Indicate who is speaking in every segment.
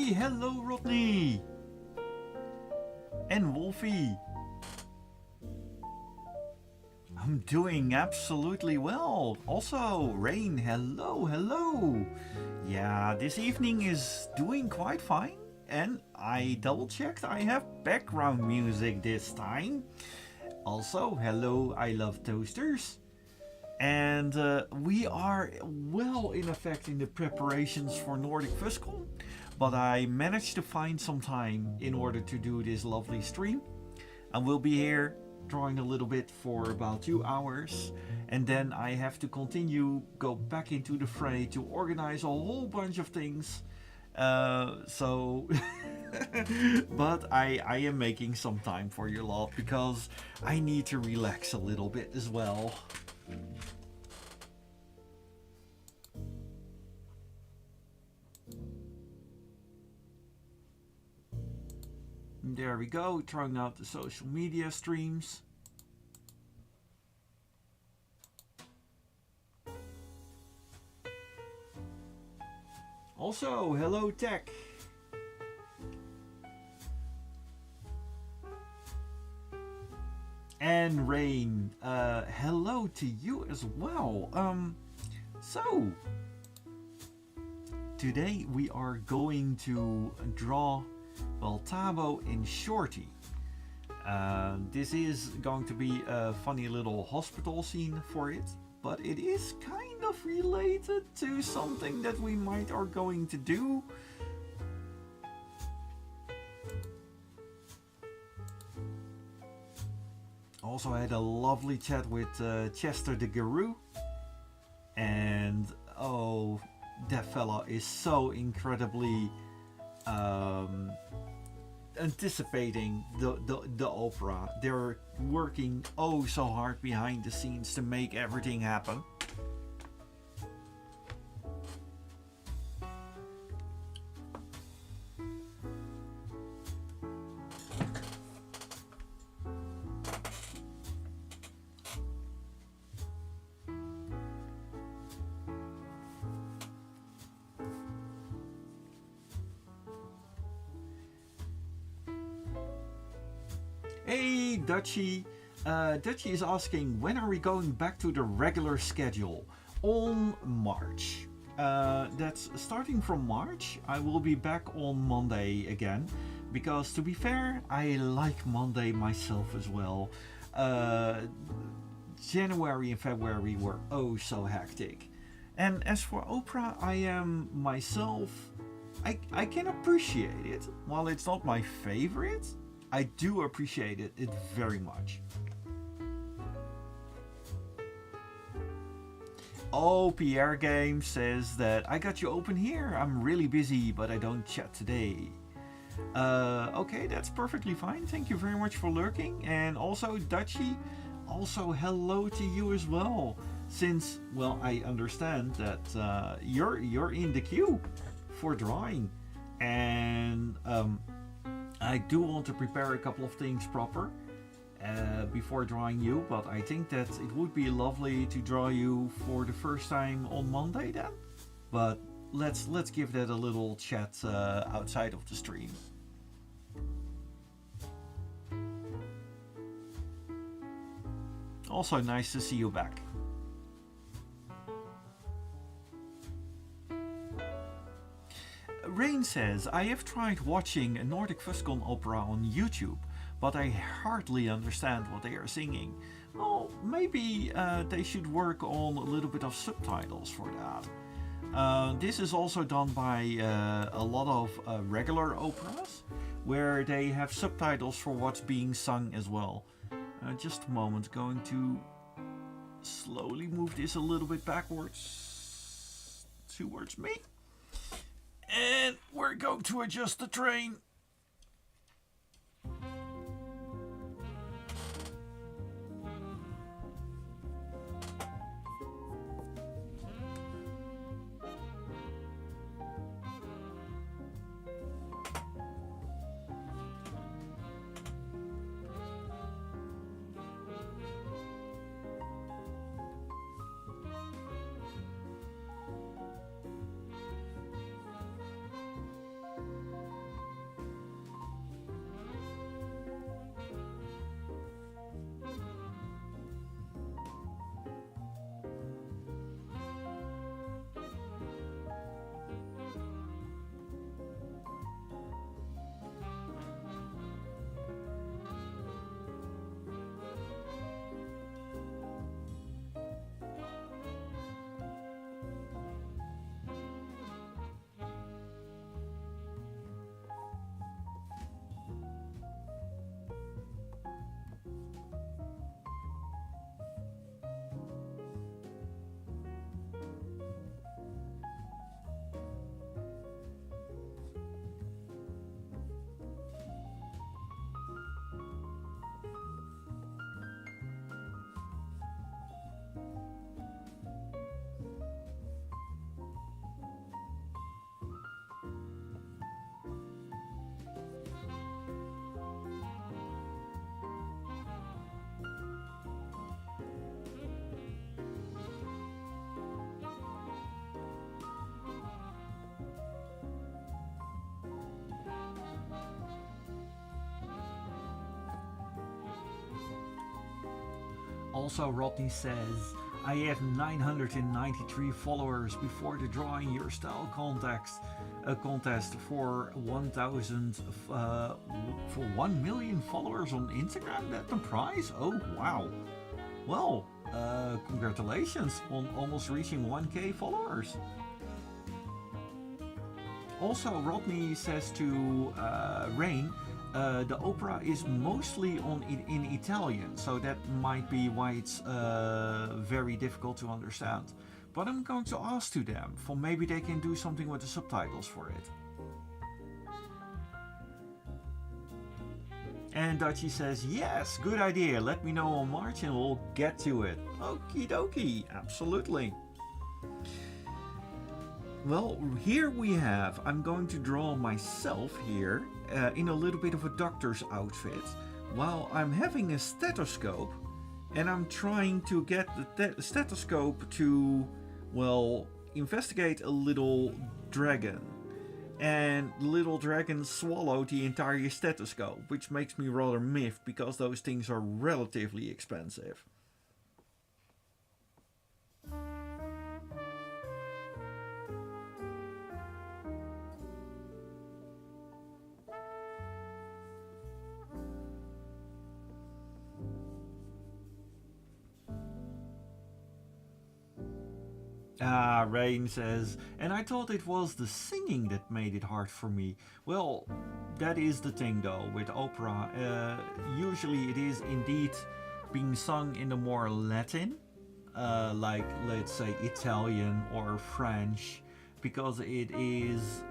Speaker 1: Hey, hello Rodney! And Wolfie! I'm doing absolutely well. Also, Rain, hello, hello! Yeah, this evening is doing quite fine. And I double checked, I have background music this time. Also, hello, I love toasters. And we are well in effect in the preparations for Nordic FusCon, but I managed to find some time in order to do this lovely stream. And we'll be here drawing a little bit for about 2 hours, and then I have to continue, go back into the fray to organize a whole bunch of things. So, but I am making some time for your lot because I need to relax a little bit as well. There we go, trying out the social media streams. Also, hello Tech. And Rain, hello to you as well. So, today we are going to draw, well, Thabo in Shorty. This is going to be a funny little hospital scene for it, but it is kind of related to something that we might are going to do. Also had a lovely chat with Chester the Guru, and oh, that fella is so incredibly anticipating the opera. They're working oh so hard behind the scenes to make everything happen. Hey, Dutchie. Dutchie is asking, when are we going back to the regular schedule? On March. That's starting from March. I will be back on Monday again. Because to be fair, I like Monday myself as well. January and February were oh so hectic. And as for opera, I am myself. I can appreciate it. While it's not my favorite, I do appreciate it very much. Oh, Pierre Game says that I got you open here. I'm really busy, but I don't chat today. Okay, that's perfectly fine. Thank you very much for lurking. And also, Dutchie, also hello to you as well. Since, well, I understand that you're in the queue for drawing. And I do want to prepare a couple of things proper before drawing you, but I think that it would be lovely to draw you for the first time on Monday then. But let's give that a little chat outside of the stream. Also nice to see you back. Rain says, I have tried watching a Nordic FusCon opera on YouTube, but I hardly understand what they are singing. Well, maybe they should work on a little bit of subtitles for that. This is also done by a lot of regular operas, where they have subtitles for what's being sung as well. Just a moment, going to slowly move this a little bit backwards towards me. And we're going to adjust the train. Also, Rodney says, I have 993 followers before the Drawing Your Style contest for 1,000 for 1 million followers on Instagram. That's the prize. Oh wow! Well, congratulations on almost reaching 1k followers. Also, Rodney says to Rain, the opera is mostly in Italian, so that might be why it's very difficult to understand. But I'm going to ask to them, for maybe they can do something with the subtitles for it. And Dutchie says, yes, good idea. Let me know on March and we'll get to it. Okie dokie, absolutely. Well, here we have, I'm going to draw myself here in a little bit of a doctor's outfit while I'm having a stethoscope and I'm trying to get the stethoscope to, well, investigate a little dragon. And the little dragon swallowed the entire stethoscope, which makes me rather miffed because those things are relatively expensive. Rain says, and I thought it was the singing that made it hard for me. Well, that is the thing though with opera. Usually it is indeed being sung in the more Latin, like let's say Italian or French, because it is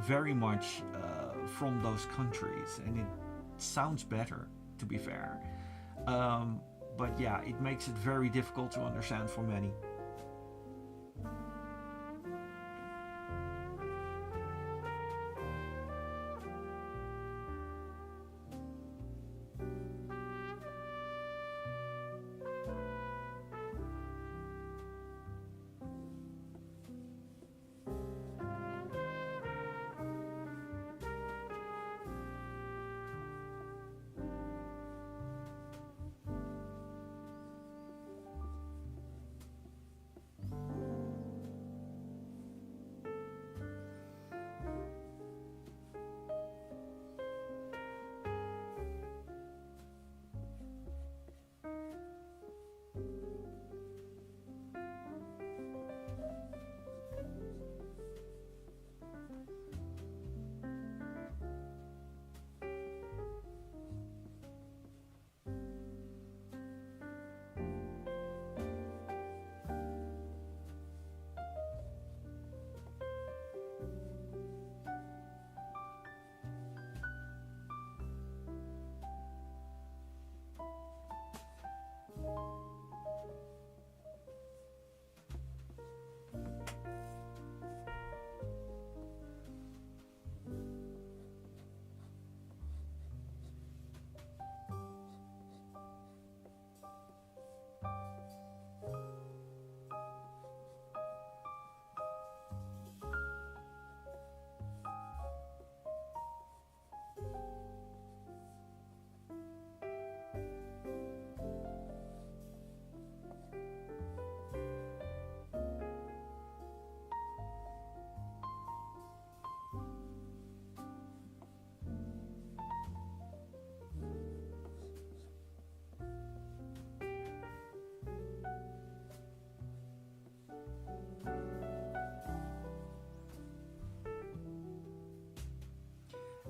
Speaker 1: very much from those countries and it sounds better, to be fair. But yeah, it makes it very difficult to understand for many.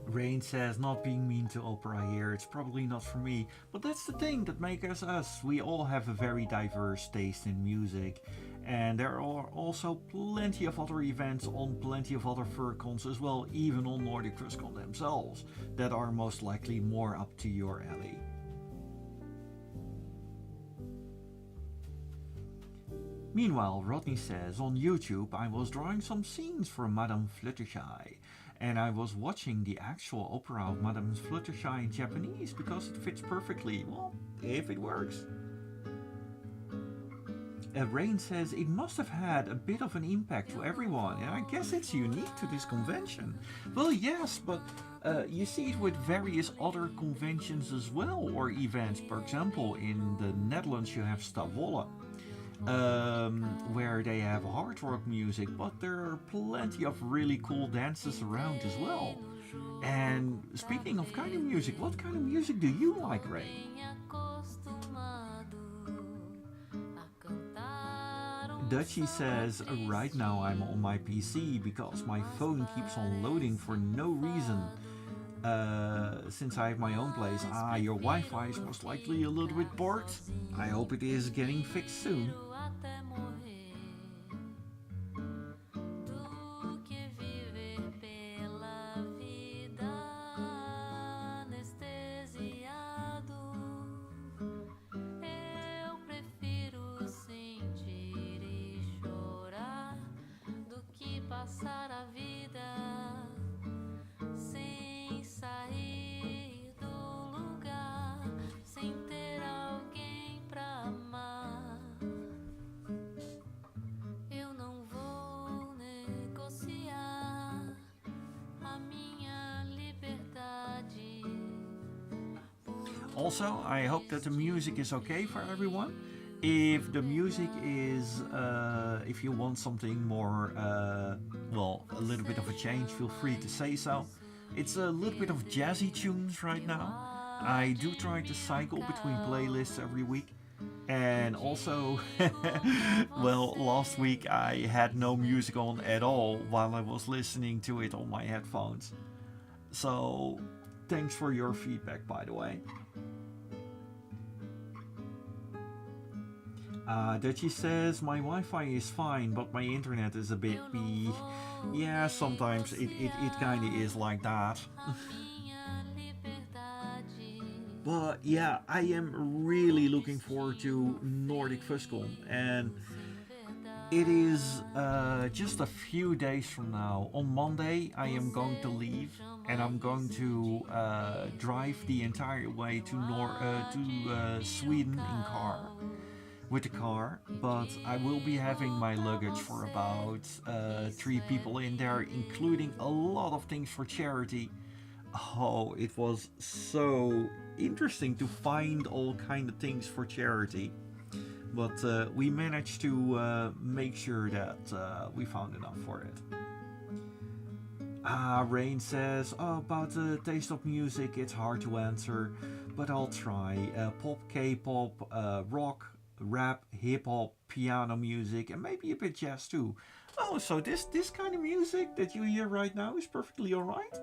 Speaker 1: Rain says, not being mean to opera here, it's probably not for me. But that's the thing that makes us us. We all have a very diverse taste in music. And there are also plenty of other events on plenty of other furcons as well, even on Nordic Furcon themselves, that are most likely more up to your alley. Meanwhile, Rodney says, on YouTube I was drawing some scenes for Madame Fluttershy. And I was watching the actual opera of Madame Fluttershy in Japanese because it fits perfectly. Well, if it works. Rain says it must have had a bit of an impact to everyone, and I guess it's unique to this convention. Well, yes, but You see it with various other conventions as well, or events. For example, in the Netherlands you have Stavola, where they have hard rock music, but there are plenty of really cool dances around as well. And speaking of kind of music, what kind of music do you like, Ray? Dutchie says, right now I'm on my PC because my phone keeps on loading for no reason. Since I have my own place, your Wi-Fi is most likely a little bit bored. I hope it is getting fixed soon. Also, I hope that the music is okay for everyone. If the music is, if you want something more, a little bit of a change, feel free to say so. It's a little bit of jazzy tunes right now. I do try to cycle between playlists every week. And also, last week I had no music on at all while I was listening to it on my headphones. So, thanks for your feedback, by the way. Dutchie says, my Wi-Fi is fine, but my internet is a bit yeah, sometimes it kinda is like that. But yeah, I am really looking forward to Nordic Fuscon, and it is just a few days from now. On Monday, I am going to leave, and I'm going to drive the entire way to Sweden in car. With the car, but I will be having my luggage for about 3 people in there, including a lot of things for charity. Oh, it was so interesting to find all kind of things for charity, but we managed to make sure that we found enough for it. Rain says, about the taste of music, it's hard to answer, but I'll try. Pop, K-pop, rock, rap, hip-hop, piano music, and maybe a bit jazz too. Oh, so this kind of music that you hear right now is perfectly alright?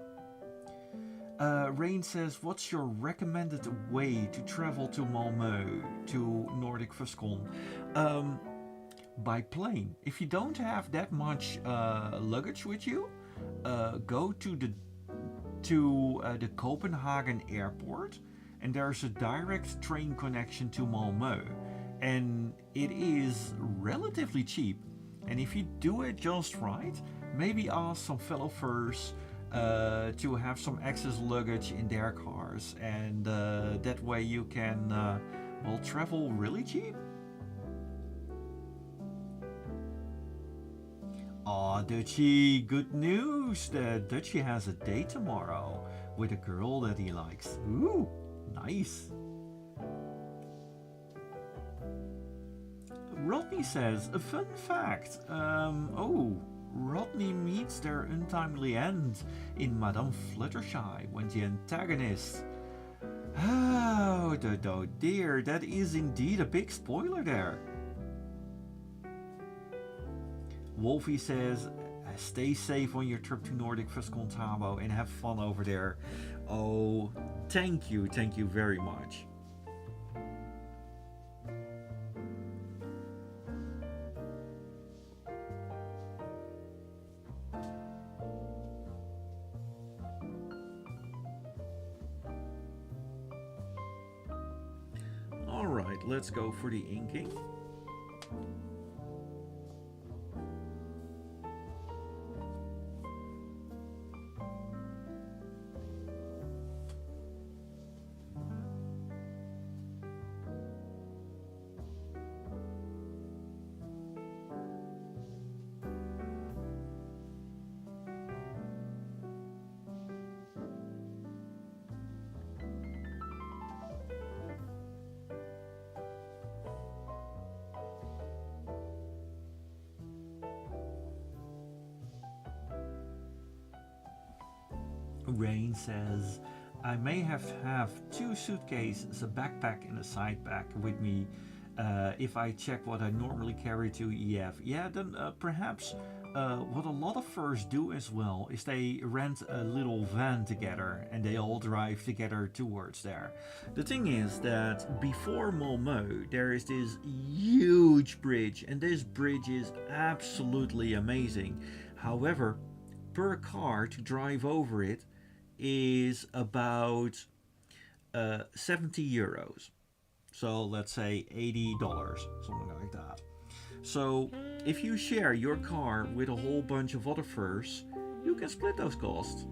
Speaker 1: Rain says, what's your recommended way to travel to Malmö, to Nordic Fuscon? By plane. If you don't have that much luggage with you, go to the Copenhagen airport, and there's a direct train connection to Malmö. And it is relatively cheap. And if you do it just right, maybe ask some fellow furs to have some excess luggage in their cars, and that way you can travel really cheap. Dutchie, good news that Dutchie has a date tomorrow with a girl that he likes. Ooh, nice. Rodney says, a fun fact. Rodney meets their untimely end in Madame Fluttershy when the antagonist... Oh dear, that is indeed a big spoiler there. Wolfie says, stay safe on your trip to Nordic Fuscon, Thabo, and have fun over there. Oh, thank you very much. Alright, let's go for the inking. Rain says, I may have two suitcases, a backpack and a side bag with me if I check what I normally carry to EF. Yeah, then perhaps what a lot of furs do as well is they rent a little van together and they all drive together towards there. The thing is that before Malmö there is this huge bridge, and this bridge is absolutely amazing. However, per car to drive over it is about 70 euros. So let's say $80, something like that. So if you share your car with a whole bunch of other furs, you can split those costs.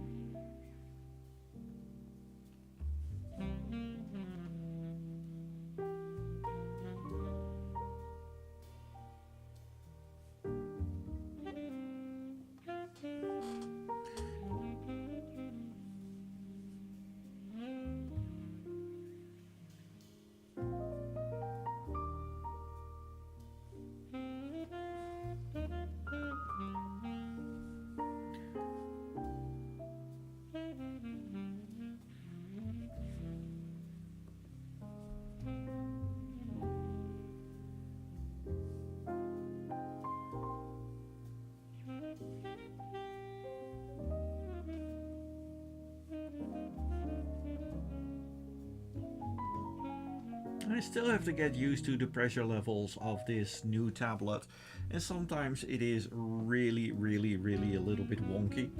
Speaker 1: I still have to get used to the pressure levels of this new tablet, and sometimes it is really, really, really a little bit wonky.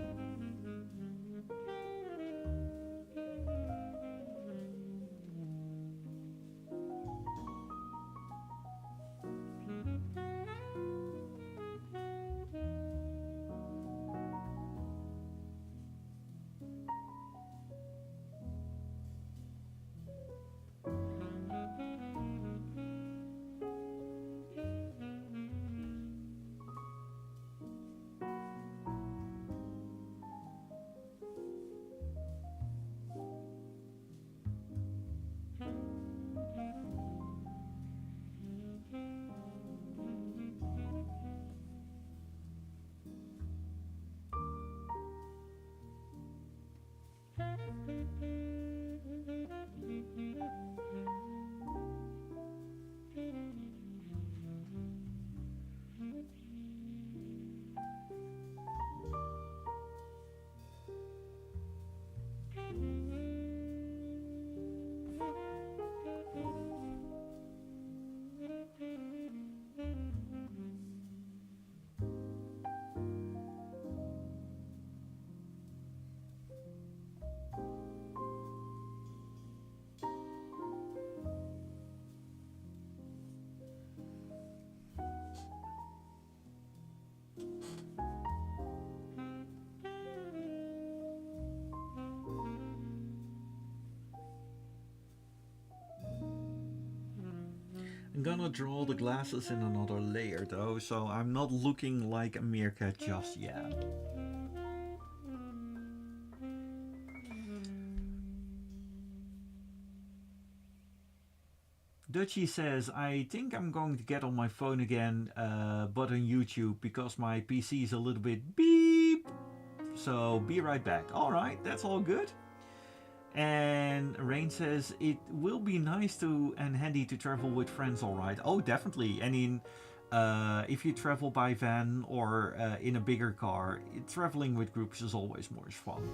Speaker 1: I'm gonna draw the glasses in another layer though, so I'm not looking like a meerkat just yet. Dutchie says, I think I'm going to get on my phone again, but on YouTube because my PC is a little bit beep. So be right back. Alright, that's all good. And Rain says, it will be nice to and handy to travel with friends, alright. Oh, definitely. I mean, if you travel by van or in a bigger car, traveling with groups is always more fun.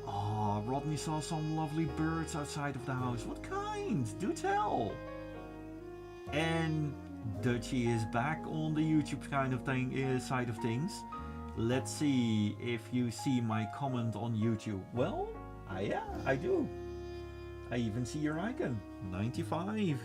Speaker 1: Oh, Rodney saw some lovely birds outside of the house. What kind? Do tell. And Dutchie is back on the YouTube kind of thing side of things. Let's see if you see my comment on YouTube. Well, yeah, I do. I even see your icon. 95.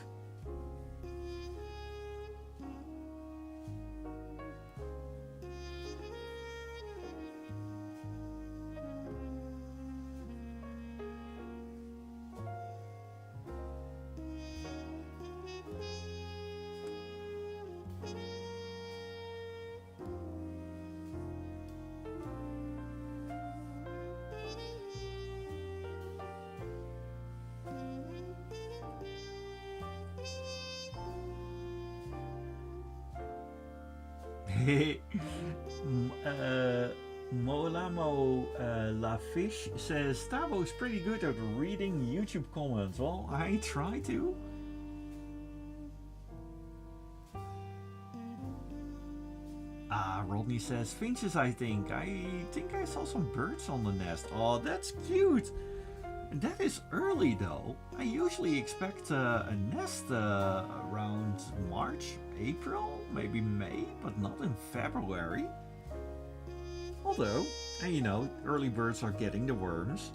Speaker 1: Moelamo La Fish says Tabo's pretty good at reading YouTube comments. Well, I try to. Rodney says finches, I think. I think I saw some birds on the nest. Oh, that's cute. That is early though. I usually expect a nest around March, April, maybe May, but not in February. Although, you know, early birds are getting the worms.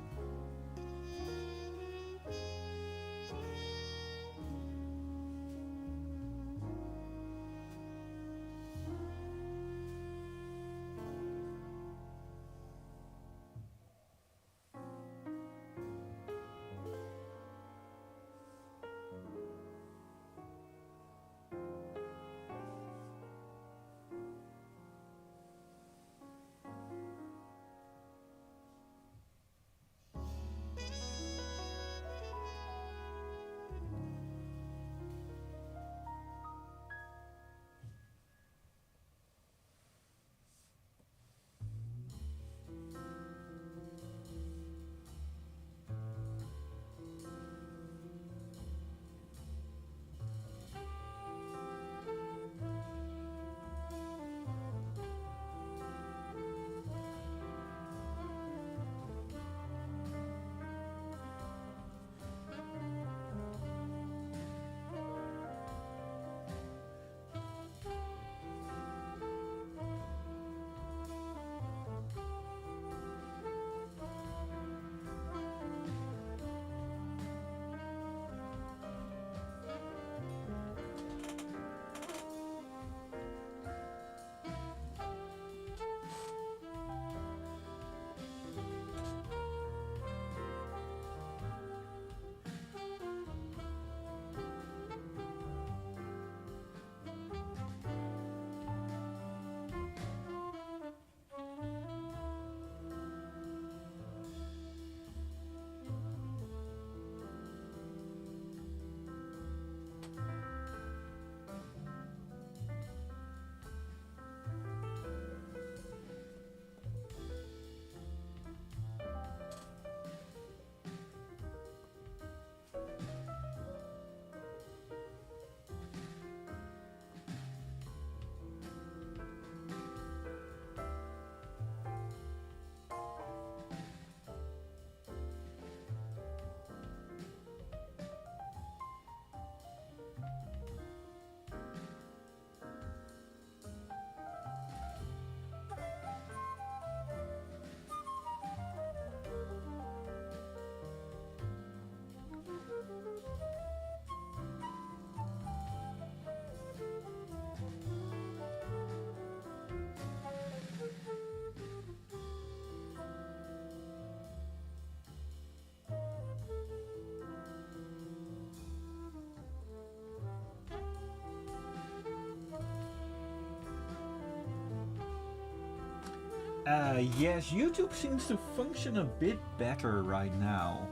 Speaker 1: Yes, YouTube seems to function a bit better right now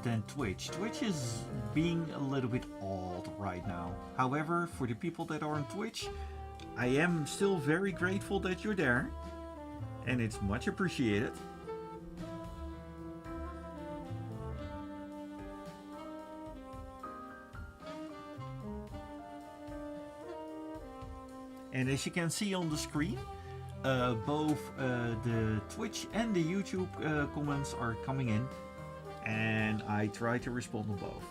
Speaker 1: than Twitch. Twitch is being a little bit odd right now. However, for the people that are on Twitch, I am still very grateful that you're there, and it's much appreciated. And as you can see on the screen, both the Twitch and the YouTube comments are coming in, and I try to respond to both.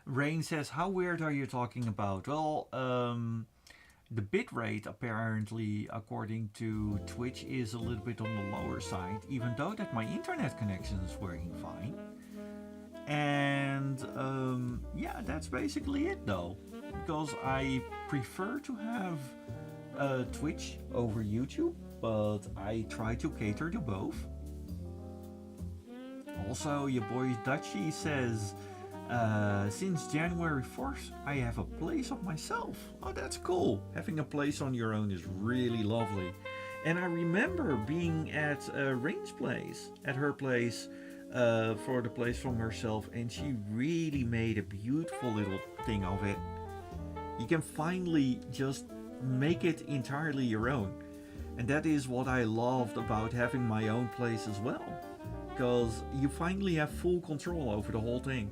Speaker 1: Rain says, how weird are you talking about? Well, The bitrate apparently, according to Twitch, is a little bit on the lower side, even though that my internet connection is working fine. And yeah, that's basically it though, because I prefer to have Twitch over YouTube, but I try to cater to both. Also, your boy Dutchy says, since January 4th, I have a place of myself. Oh, that's cool. Having a place on your own is really lovely. And I remember being at Rain's place, at her place, for the place from herself, and she really made a beautiful little thing of it. You can finally just make it entirely your own. And that is what I loved about having my own place as well. Because you finally have full control over the whole thing.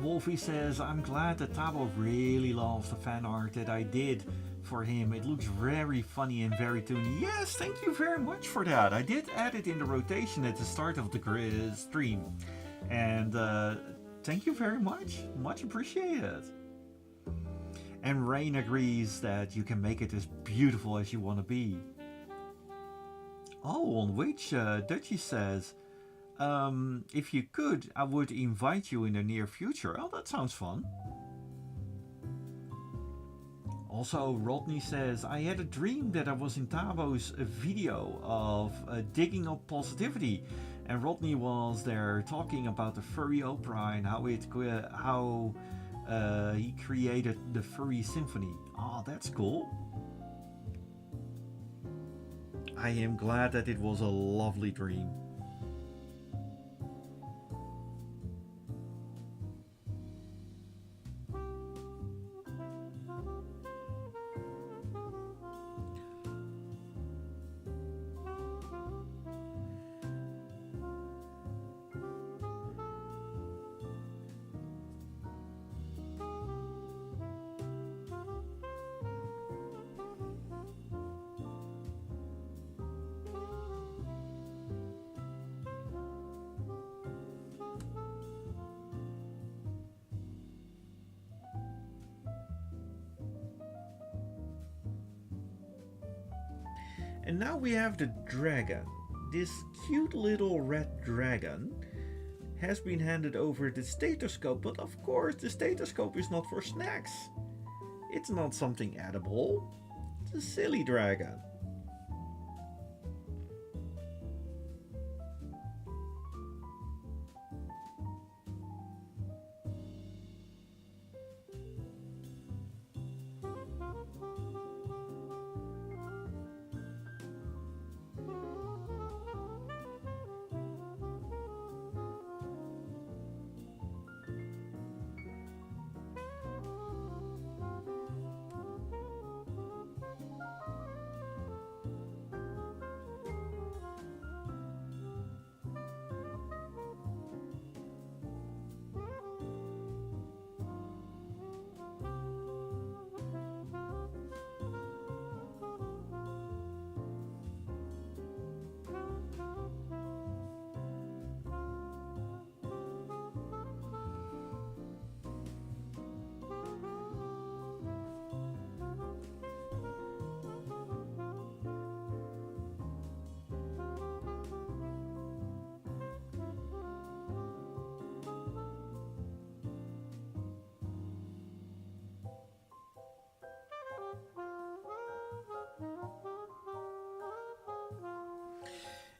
Speaker 1: Wolfie says, I'm glad that Thabo really loves the fan art that I did for him. It looks very funny and very toony. Yes, thank you very much for that. I did add it in the rotation at the start of the stream. And thank you very much. Much appreciated. And Rain agrees that you can make it as beautiful as you want to be. Oh, on which Dutchy says, if you could, I would invite you in the near future. Oh, that sounds fun. Also, Rodney says, I had a dream that I was in Thabo's video of digging up positivity. And Rodney was there talking about the furry opera and how he created the furry symphony. Oh, that's cool. I am glad that it was a lovely dream. And now we have the dragon. This cute little red dragon has been handed over the stethoscope, but of course the stethoscope is not for snacks. It's not something edible. It's a silly dragon.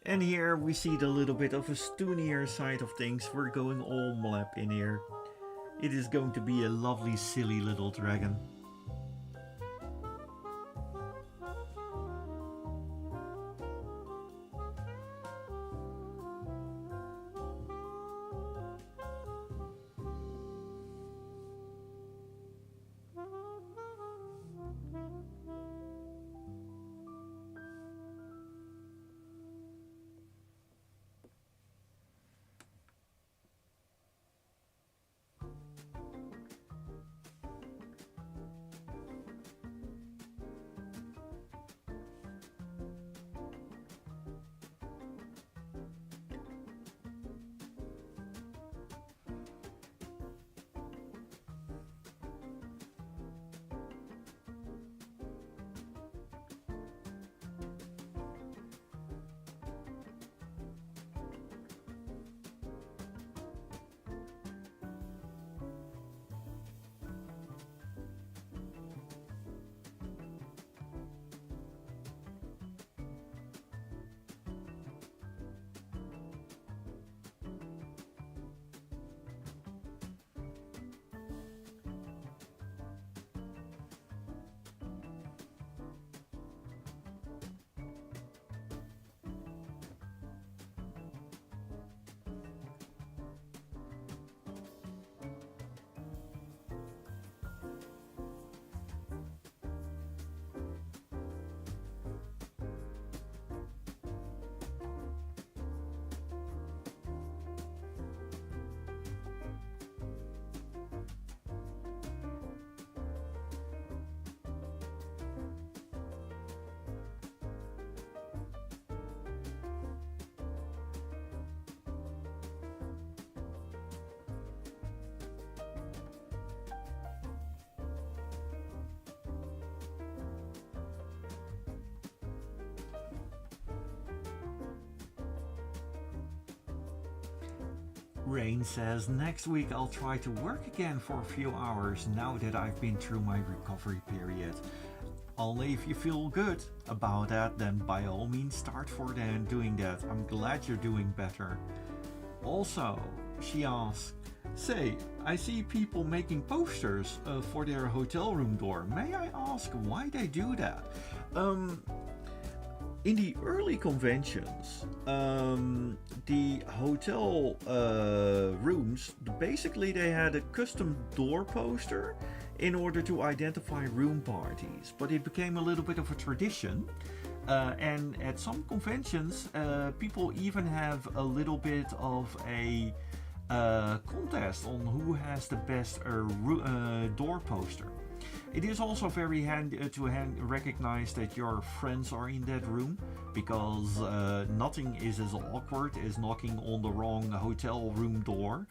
Speaker 1: And here we see the little bit of a stoonier side of things. We're going all mlep in here. It is going to be a lovely, silly little dragon. Rain says, next week I'll try to work again for a few hours now that I've been through my recovery period. Only if you feel good about that, then by all means start for then doing that. I'm glad you're doing better. Also, she asks, say, I see people making posters for their hotel room door. May I ask why they do that? In the early conventions, the hotel rooms, basically they had a custom door poster in order to identify room parties, but it became a little bit of a tradition. And at some conventions, people even have a little bit of a contest on who has the best door poster. It is also very handy to recognize that your friends are in that room, because nothing is as awkward as knocking on the wrong hotel room door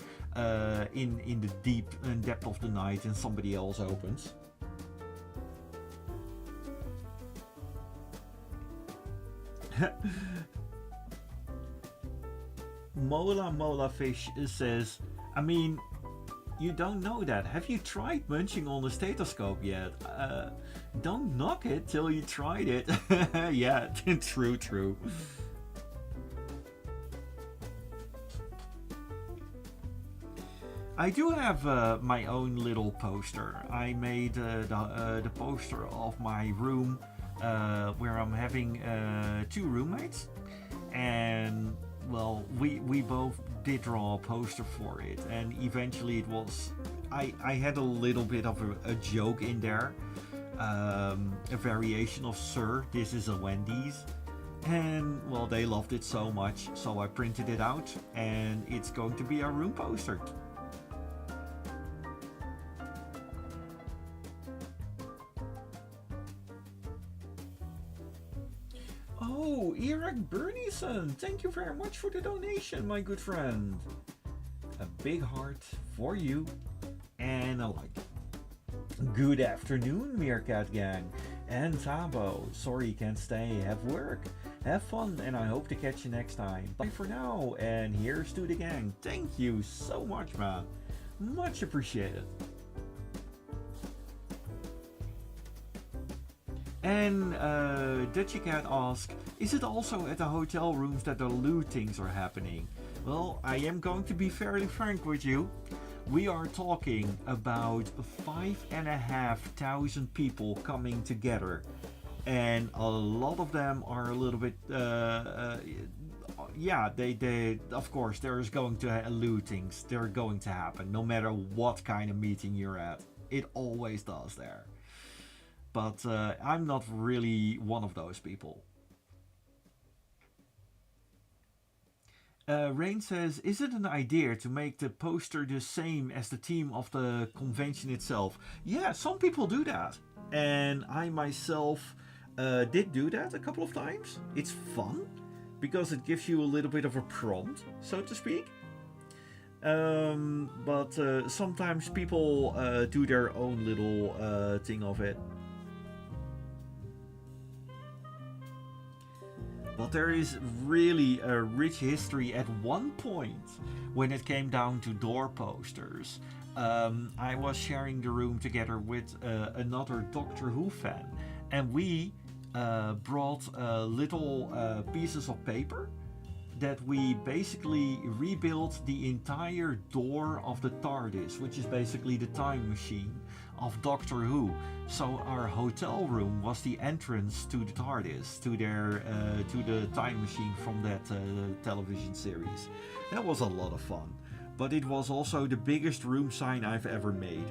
Speaker 1: in the deep depth of the night and somebody else opens. Mola Fish says, I mean, you don't know that. Have you tried munching on the stethoscope yet? Don't knock it till you tried it. Yeah, true. I do have my own little poster. I made the poster of my room where I'm having 2 roommates, and well, we both did draw a poster for it, and eventually it was, I had a little bit of a joke in there, a variation of Sir, this is a Wendy's, and well, they loved it so much, so I printed it out, and it's going to be our room poster. Oh, Eric Burnison, thank you very much for the donation, my good friend. A big heart for you and a like. Good afternoon, Meerkat Gang. And Thabo, sorry you can't stay, have work. Have fun, and I hope to catch you next time. Bye for now, and here's to the gang. Thank you so much, man. Much appreciated. And Dutchy Cat asks, is it also at the hotel rooms that the lootings are happening? Well, I am going to be fairly frank with you. We are talking about 5,500 people coming together, and a lot of them are a little bit. Yeah, they of course there's going to lootings. They're going to happen no matter what kind of meeting you're at. It always does there. But I'm not really one of those people. Rain says, is it an idea to make the poster the same as the theme of the convention itself? Yeah, some people do that. And I myself did do that a couple of times. It's fun because it gives you a little bit of a prompt, so to speak. But sometimes people do their own little thing of it. But there is really a rich history at one point when it came down to door posters. I was sharing the room together with another Doctor Who fan, and we brought little pieces of paper that we basically rebuilt the entire door of the TARDIS, which is basically the time machine of Doctor Who. So our hotel room was the entrance to the TARDIS, to the time machine from that television series. That was a lot of fun, but it was also the biggest room sign I've ever made.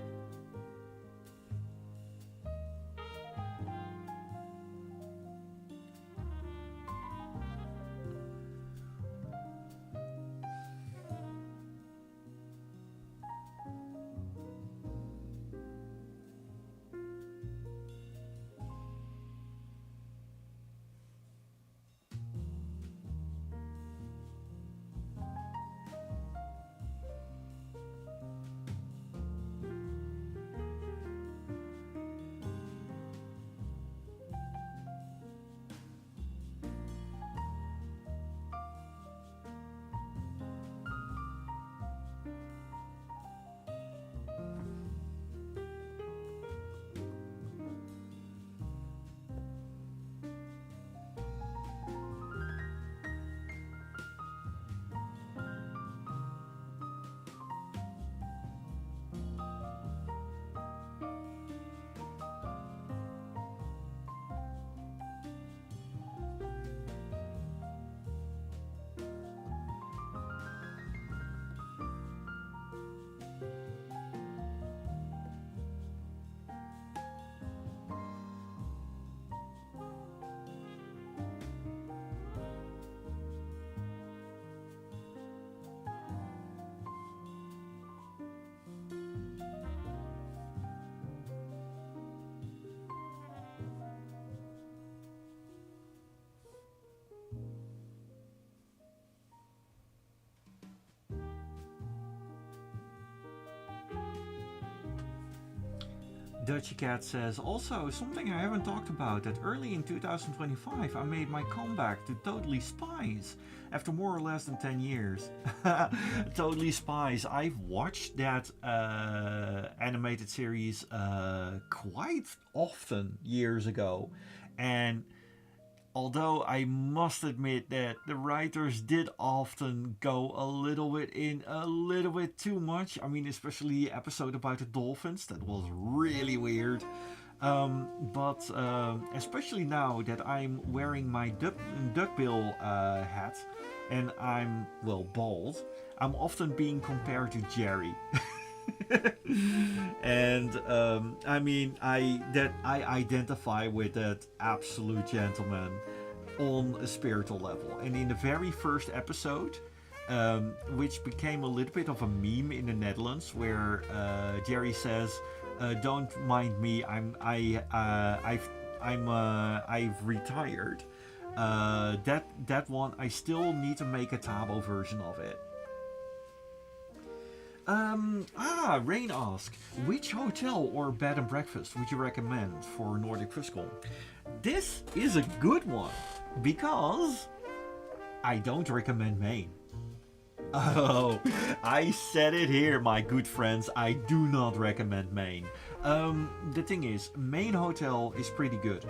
Speaker 1: Dutchy Cat says, also, something I haven't talked about, that early in 2025 I made my comeback to Totally Spies after more or less than 10 years. Totally Spies, I've watched that animated series quite often years ago, and although I must admit that the writers did often go a little bit too much. I mean, especially the episode about the dolphins, that was really weird. But especially now that I'm wearing my duckbill hat and I'm, well, bald, I'm often being compared to Jerry. And I mean, I identify with that absolute gentleman on a spiritual level. And in the very first episode, which became a little bit of a meme in the Netherlands, where Jerry says, "Don't mind me, I've retired." That one, I still need to make a Thabo version of it. Rain asks, which hotel or bed and breakfast would you recommend for Nordic Friskel? This is a good one, because I don't recommend Maine. Oh, I said it here, my good friends, I do not recommend Maine. The thing is, Maine Hotel is pretty good.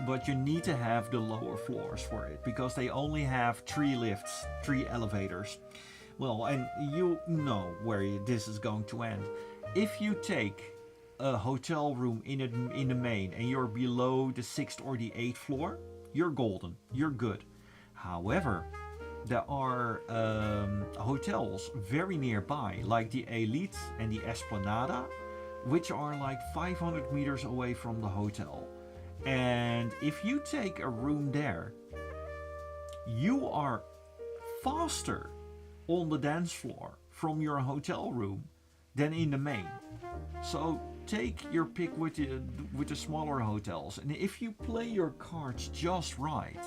Speaker 1: but you need to have the lower floors for it because they only have 3 lifts, 3 elevators. Well, and you know where this is going to end. If you take a hotel room in the main and you're below the 6th or the 8th floor, you're golden, you're good. However, there are hotels very nearby, like the Elite and the Esplanada, which are like 500 meters away from the hotel. And if you take a room there, you are faster on the dance floor from your hotel room than in the main. So take your pick with the smaller hotels, and if you play your cards just right,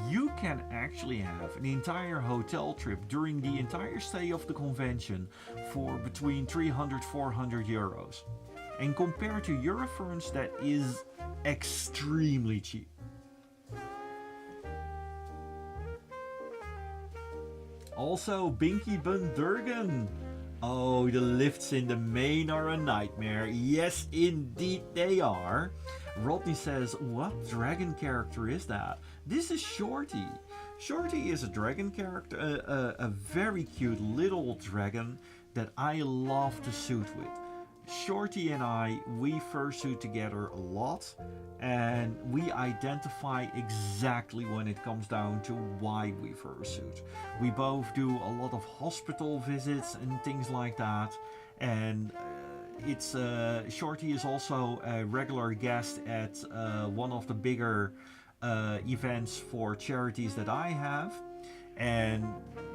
Speaker 1: you can actually have an entire hotel trip during the entire stay of the convention for between 300-400 euros. And compared to Eurofurns, that is extremely cheap. Also, Binky Bundurgen. Oh, the lifts in the main are a nightmare. Yes, indeed they are. Rodney says, what dragon character is that? This is Shorty. Shorty is a dragon character, a very cute little dragon that I love to suit with. Shorty and I, we fursuit together a lot, and we identify exactly when it comes down to why we fursuit. We both do a lot of hospital visits and things like that, and it's Shorty is also a regular guest at one of the bigger events for charities that I have, and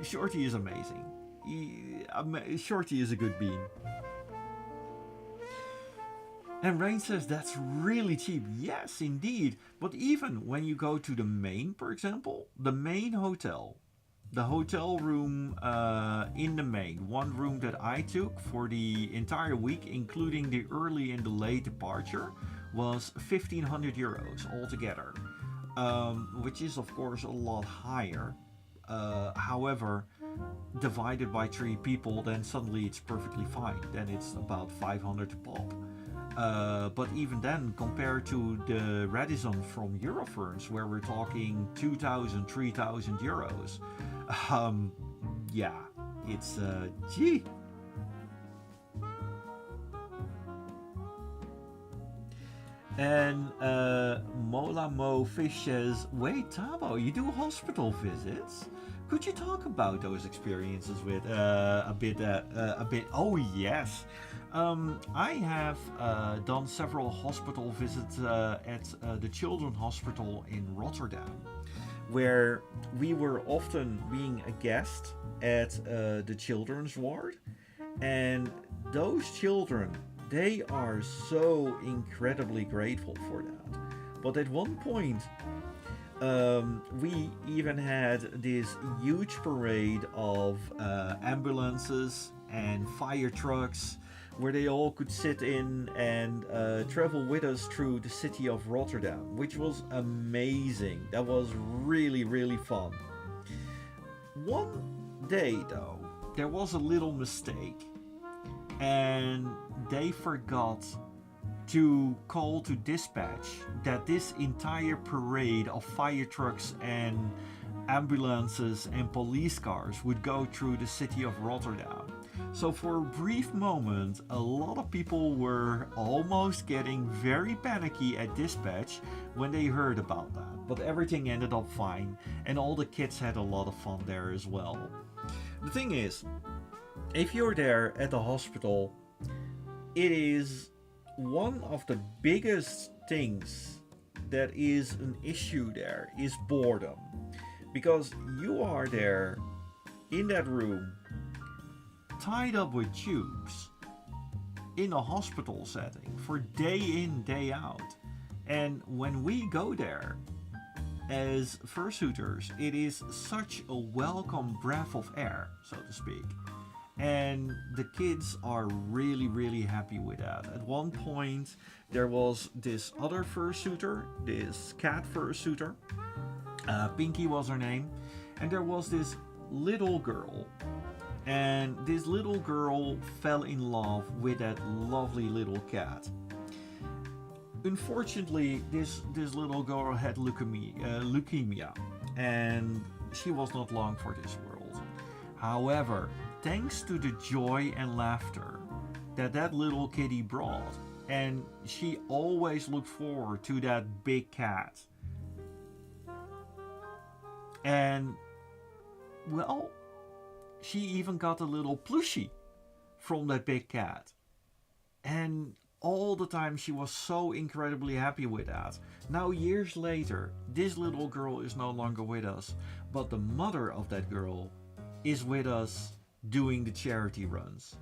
Speaker 1: Shorty is amazing. Shorty is a good bean. And Rain says that's really cheap. Yes, indeed. But even when you go to the main, for example, the main hotel, the hotel room in the main, one room that I took for the entire week, including the early and the late departure, was 1,500 euros altogether, which is of course a lot higher. However, divided by 3 people, then suddenly it's perfectly fine. Then it's about 500 to pop. But even then, compared to the Radisson from Eurofurns, where we're talking 2,000, 3,000 euros, yeah, it's gee. And Mola Mo Fish says, wait, Thabo, you do hospital visits? Could you talk about those experiences with a bit? Oh yes. I have done several hospital visits at the Children's Hospital in Rotterdam, where we were often being a guest at the children's ward, and those children, they are so incredibly grateful for that. But at one point, we even had this huge parade of ambulances and fire trucks where they all could sit in and travel with us through the city of Rotterdam, which was amazing. That was really, really fun. One day, though, there was a little mistake, and they forgot to call to dispatch that this entire parade of fire trucks and ambulances and police cars would go through the city of Rotterdam. So for a brief moment, a lot of people were almost getting very panicky at dispatch when they heard about that. But everything ended up fine, and all the kids had a lot of fun there as well. The thing is, if you're there at the hospital, it is one of the biggest things that is an issue there is boredom. Because you are there in that room, tied up with tubes, in a hospital setting for day in, day out. And when we go there as fursuiters, it is such a welcome breath of air, so to speak. And the kids are really, really happy with that. At one point, there was this other fursuiter, this cat fursuiter. Pinky was her name. And there was this little girl. And this little girl fell in love with that lovely little cat. Unfortunately, this little girl had leukemia, and she was not long for this world. However, thanks to the joy and laughter that little kitty brought, and she always looked forward to that big cat. And well, she even got a little plushie from that big cat. And all the time she was so incredibly happy with that. Now, years later, this little girl is no longer with us, but the mother of that girl is with us doing the charity runs.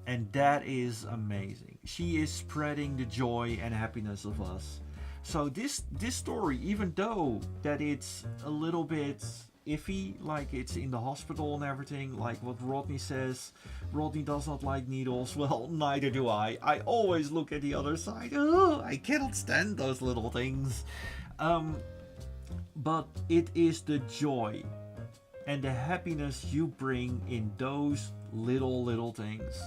Speaker 1: And that is amazing. She is spreading the joy and happiness of us. So this story, even though that it's a little bit iffy, like it's in the hospital and everything, like what Rodney says, Rodney does not like needles. Well, neither do I. I always look at the other side. Oh, I cannot stand those little things. But it is the joy and the happiness you bring in those little things.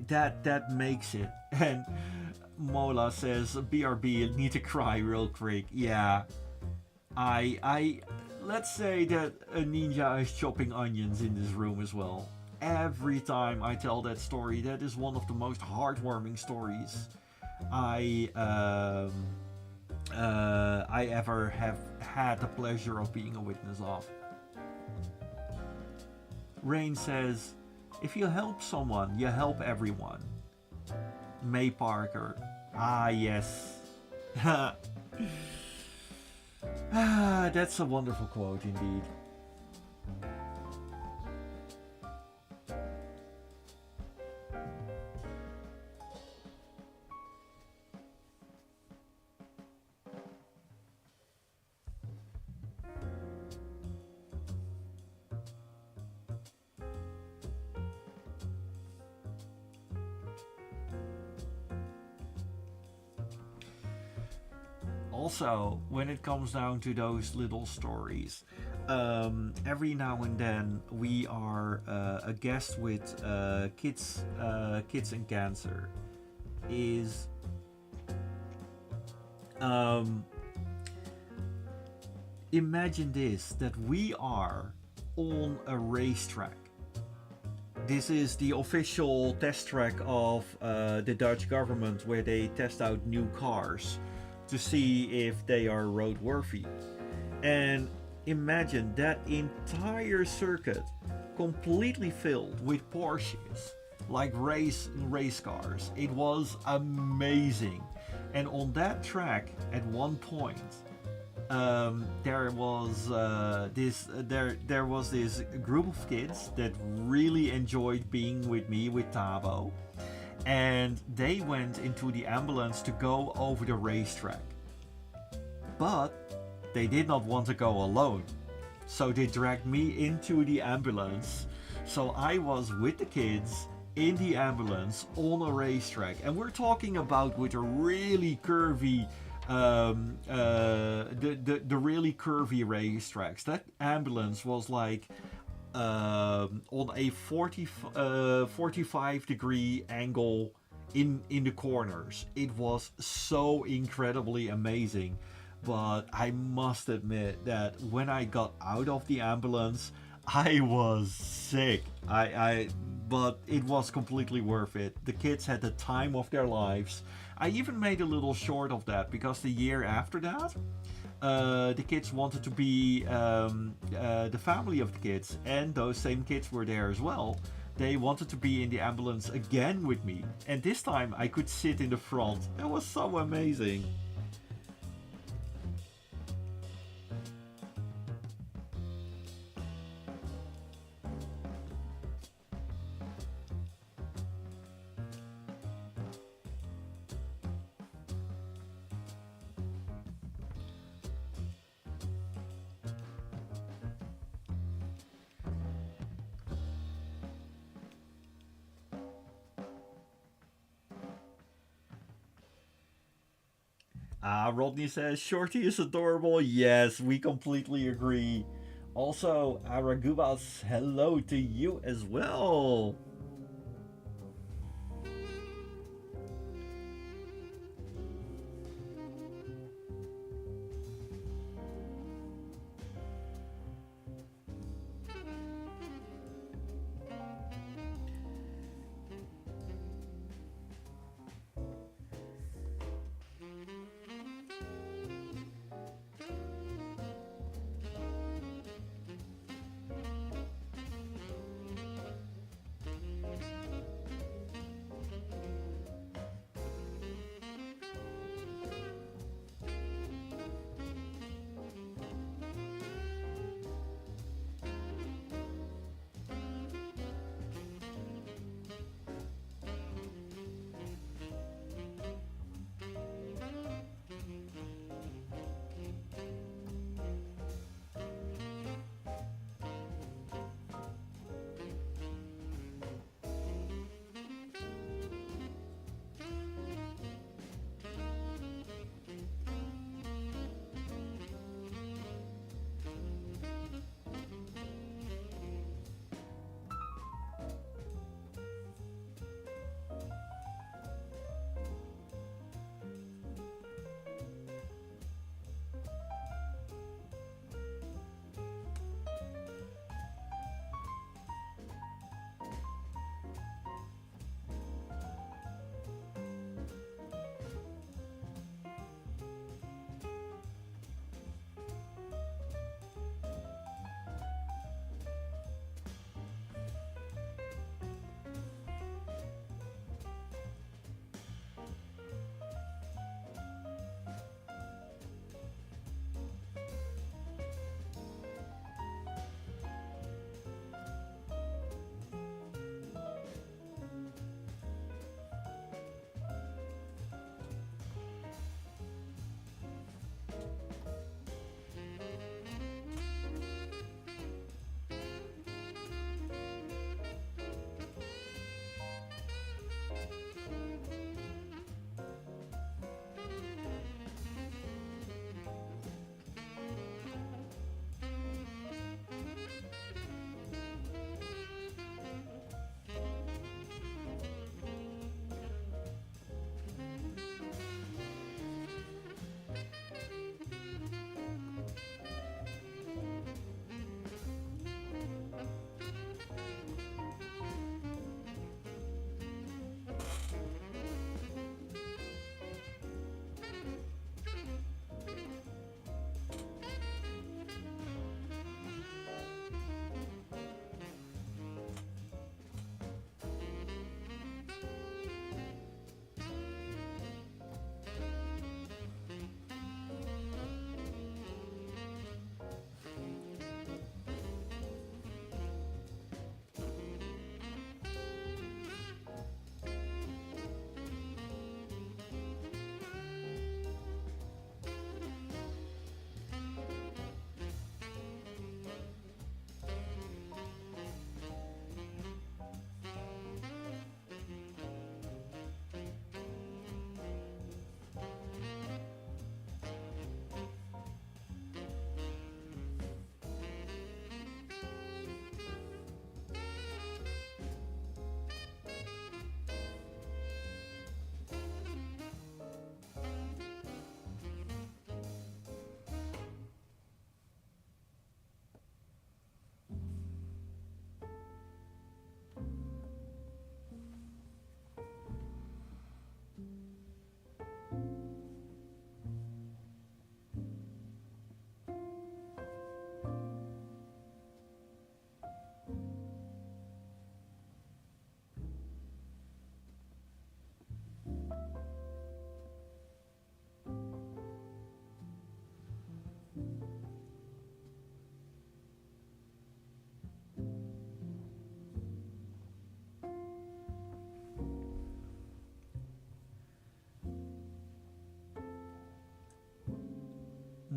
Speaker 1: That makes it. And Mola says, BRB, need to cry real quick. Yeah, I let's say that a ninja is chopping onions in this room as well. Every time I tell that story, that is one of the most heartwarming stories I ever have had the pleasure of being a witness of. Rain says, if you help someone, you help everyone. May Parker. Ah, yes. That's a wonderful quote indeed. Also, when it comes down to those little stories, every now and then we are a guest with kids and cancer. Is imagine this, that we are on a racetrack. This is the official test track of the Dutch government, where they test out new cars to see if they are roadworthy. And imagine that entire circuit completely filled with Porsches, like race cars. It was amazing. And on that track, at one point, there was this group of kids that really enjoyed being with me, with Thabo, and they went into the ambulance to go over the racetrack. But they did not want to go alone, so they dragged me into the ambulance. So I was with the kids in the ambulance on a racetrack, and we're talking about with a really curvy the really curvy racetracks. That ambulance was like on a 45 degree angle in the corners. It was so incredibly amazing. But I must admit that when I got out of the ambulance, I was sick. But it was completely worth it. The kids had the time of their lives. I even made a little short of that, because the year after that, the kids wanted to be the family of the kids, and those same kids were there as well. They wanted to be in the ambulance again with me, and this time I could sit in the front. It was so amazing. Rodney says, Shorty is adorable. Yes, we completely agree. Also, Aragubas, hello to you as well.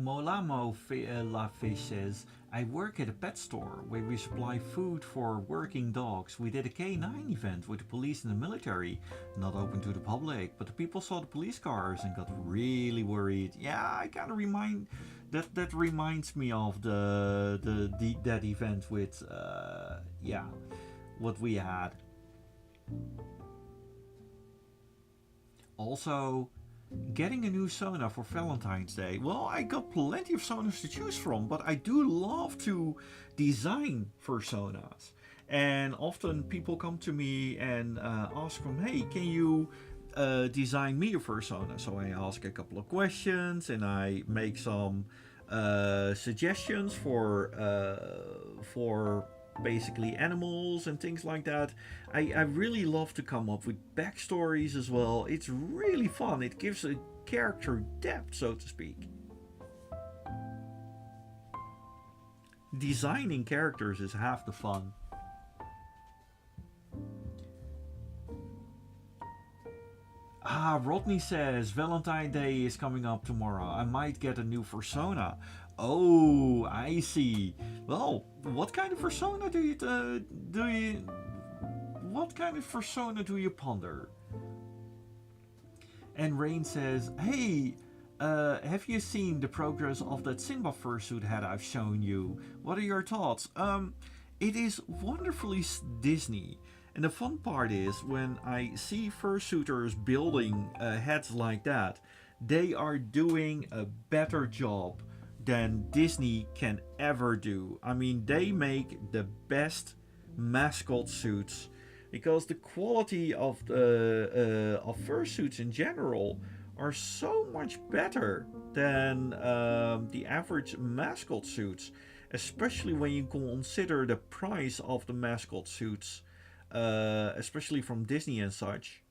Speaker 1: Lafish says, I work at a pet store where we supply food for working dogs. We did a K9 event with the police and the military, not open to the public, but the people saw the police cars and got really worried. Yeah, I kind of remind that reminds me of that event with yeah, what we had. Also, getting a new Sona for Valentine's Day. Well, I got plenty of Sonas to choose from, but I do love to design personas. And often people come to me and ask them, hey, can you design me a persona? So I ask a couple of questions and I make some suggestions for basically animals and things like that. I really love to come up with backstories as well. It's really fun. It gives a character depth, so to speak. Designing characters is half the fun. Rodney says Valentine's Day is coming up tomorrow. I might get a new persona. Oh, I see. Well, what kind of persona what kind of persona do you ponder? And Rain says, hey, have you seen the progress of that Simba fursuit hat I've shown you? What are your thoughts? It is wonderfully Disney. And the fun part is when I see fursuiters building hats like that, they are doing a better job than Disney can ever do. I mean, they make the best mascot suits because the quality of the of fursuits in general are so much better than the average mascot suits, especially when you consider the price of the mascot suits, especially from Disney and such.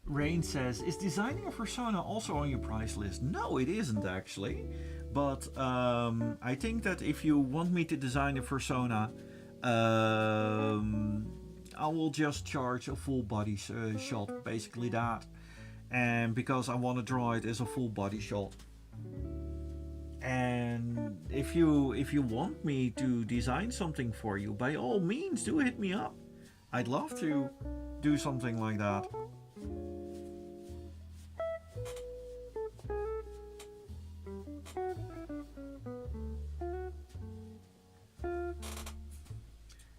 Speaker 1: Rain says, is designing a persona also on your price list? No, it isn't actually. But I think that if you want me to design a persona, I will just charge a full body shot, basically that. And because I want to draw it as a full body shot. And if you want me to design something for you, by all means, do hit me up. I'd love to do something like that.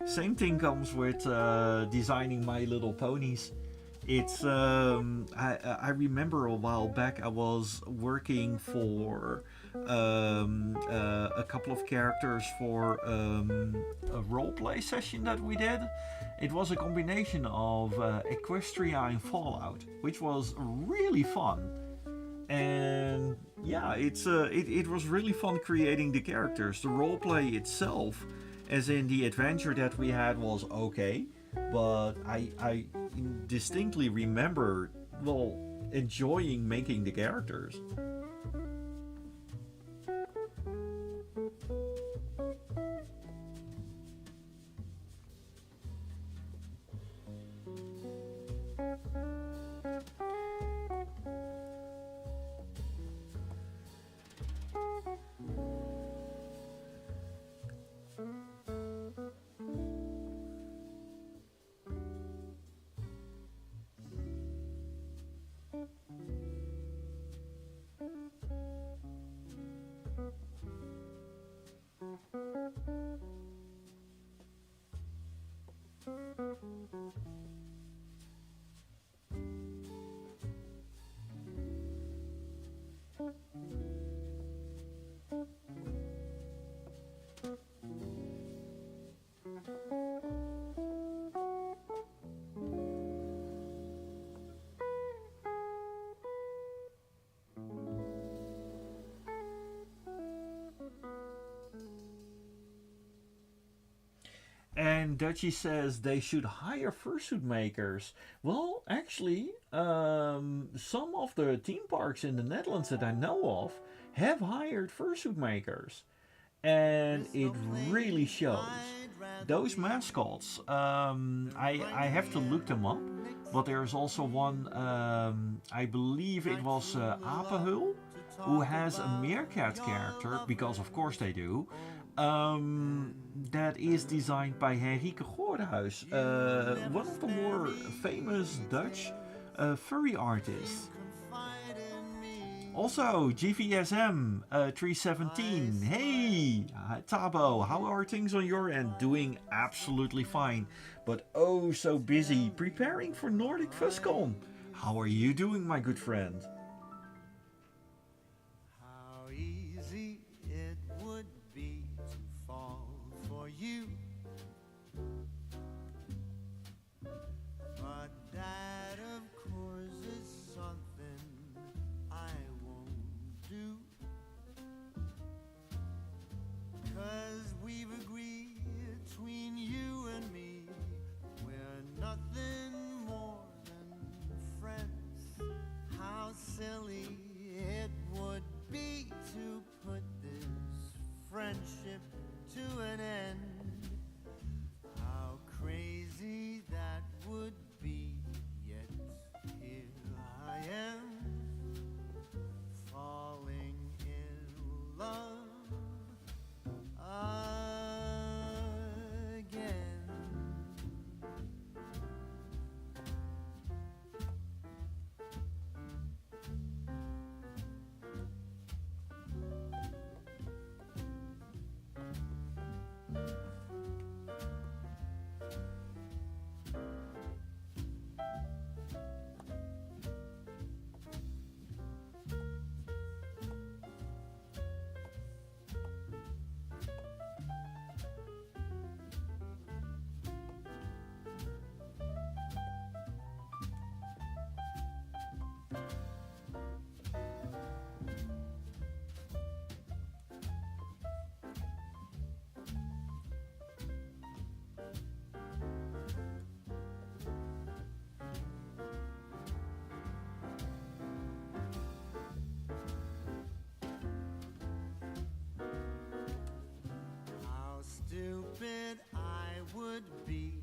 Speaker 1: Same thing comes with designing My Little Ponies. It's I remember a while back I was working for a couple of characters for a roleplay session that we did. It was a combination of Equestria and Fallout, which was really fun. And yeah, it was really fun creating the characters. The roleplay itself, as in the adventure that we had, was okay, but I distinctly remember, well, enjoying making the characters. And Dutchie says they should hire fursuit makers. Well, actually, some of the theme parks in the Netherlands that I know of have hired fursuit makers. And it really shows. Those mascots, I have to look them up, but there's also one, I believe it was Apahul, who has a meerkat character, because of course they do, that is designed by Henrike Goorhuis, one of the more famous Dutch furry artists. Also, GVSM 317. Hey, Thabo, how are things on your end? Doing absolutely fine, but oh so busy preparing for Nordic Fuzzcon. How are you doing, my good friend?
Speaker 2: How easy it would be to fall for you, but that of course is something I won't do, 'cause we've agreed between you and me we're nothing more than friends. How silly it would be to put this friendship to an end. How crazy that would be, yet here I am, falling in love again. How stupid I would be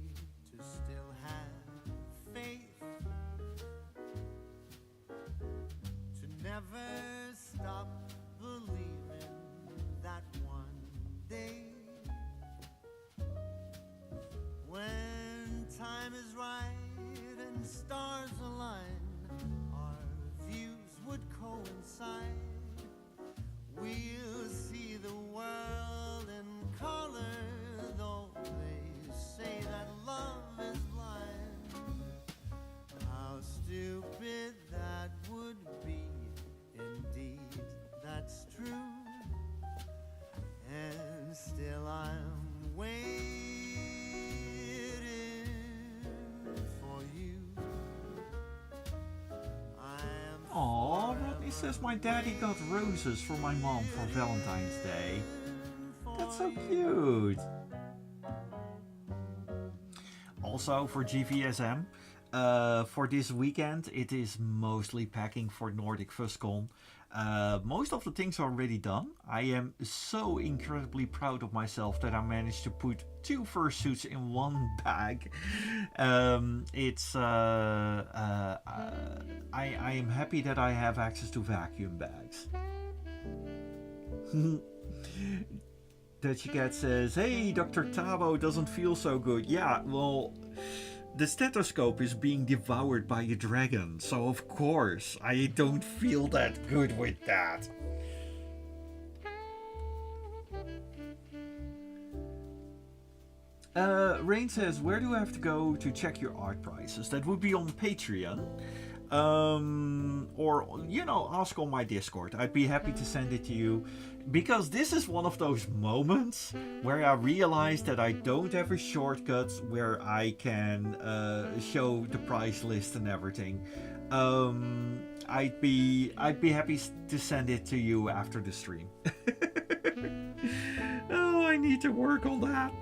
Speaker 2: to still have faith, to never stop believing that one day, when time is right and stars align, our views would coincide. We'll see the world in color, though they say that love is blind. How stupid that would be, indeed, that's true. And still I'm waiting for you.
Speaker 1: Aw, Rodney says my daddy got roses for my mom for Valentine's Day. That's so cute. Also for GVSM, for this weekend it is mostly packing for Nordic Fuzzcon. Most of the things are already done. I am so incredibly proud of myself that I managed to put 2 fursuits in one bag. I am happy that I have access to vacuum bags. Dutchie Cat says, hey, Dr. Thabo doesn't feel so good. Yeah, well, the stethoscope is being devoured by a dragon, so of course I don't feel that good with that. Rain says, where do I have to go to check your art prices? That would be on Patreon. Or, you know, ask on my Discord. I'd be happy to send it to you. Because this is one of those moments where I realize that I don't have a shortcut where I can show the price list and everything. I'd be happy to send it to you after the stream. Oh, I need to work on that.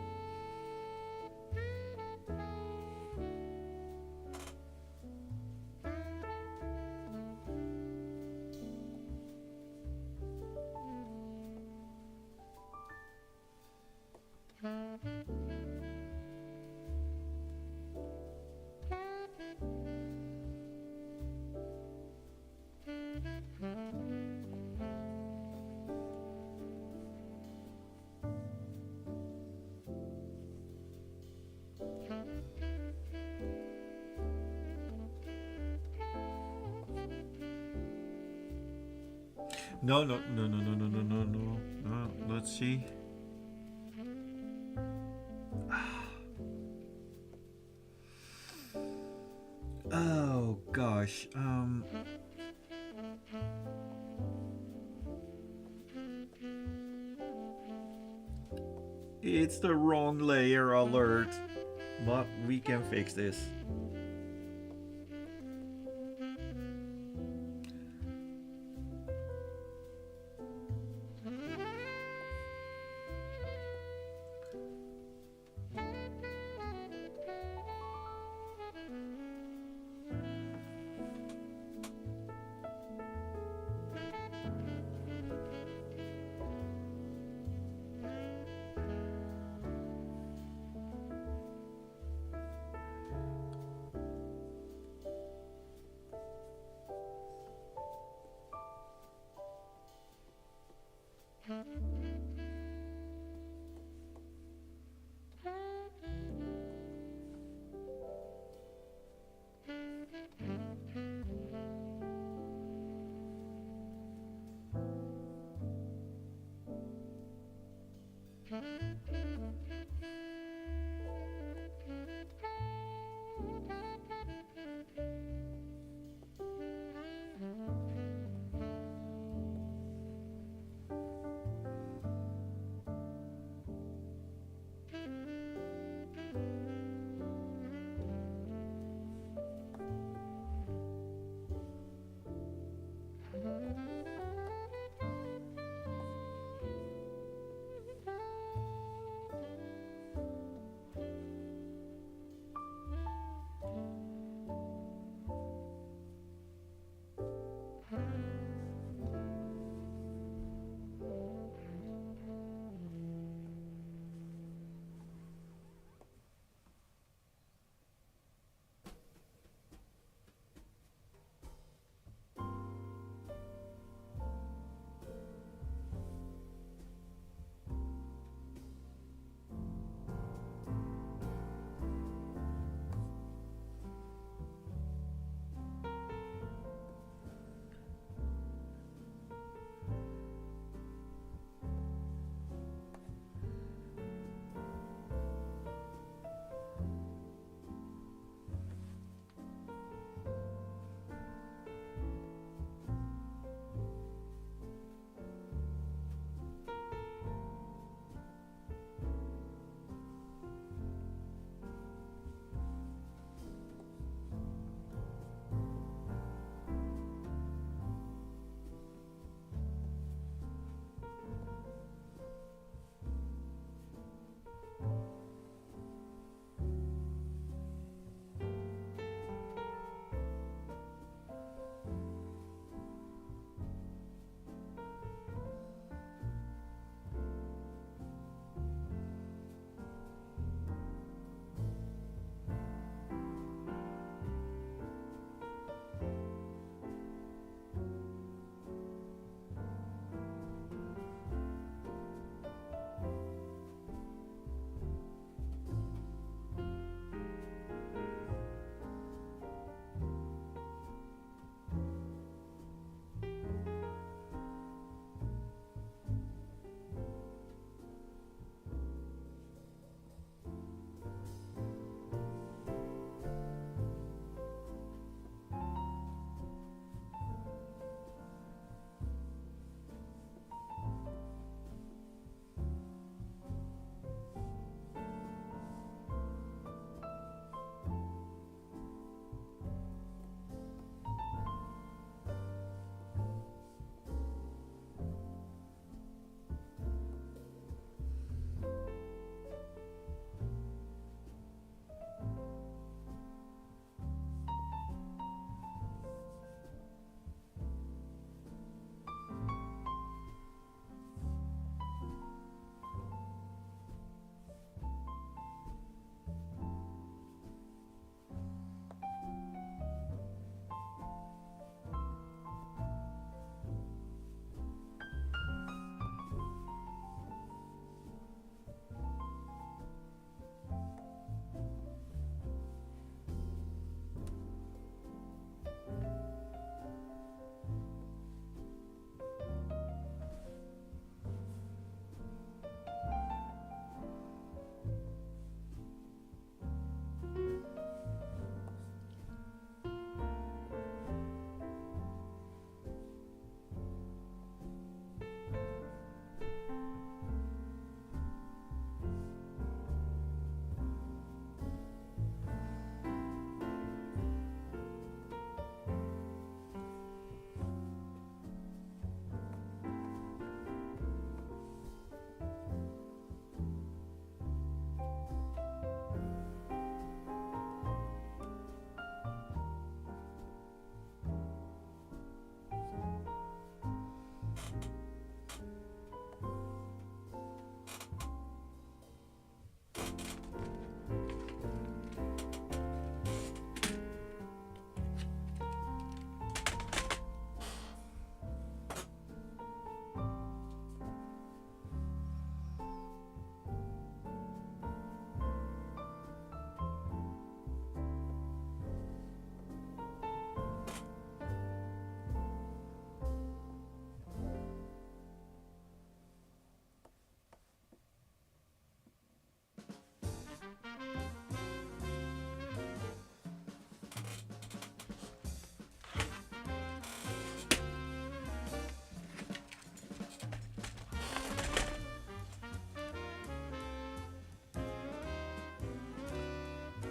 Speaker 1: No, no, no, no, no, no, no, no, no. No. Let's see. Oh gosh. It's the wrong layer alert. But we can fix this.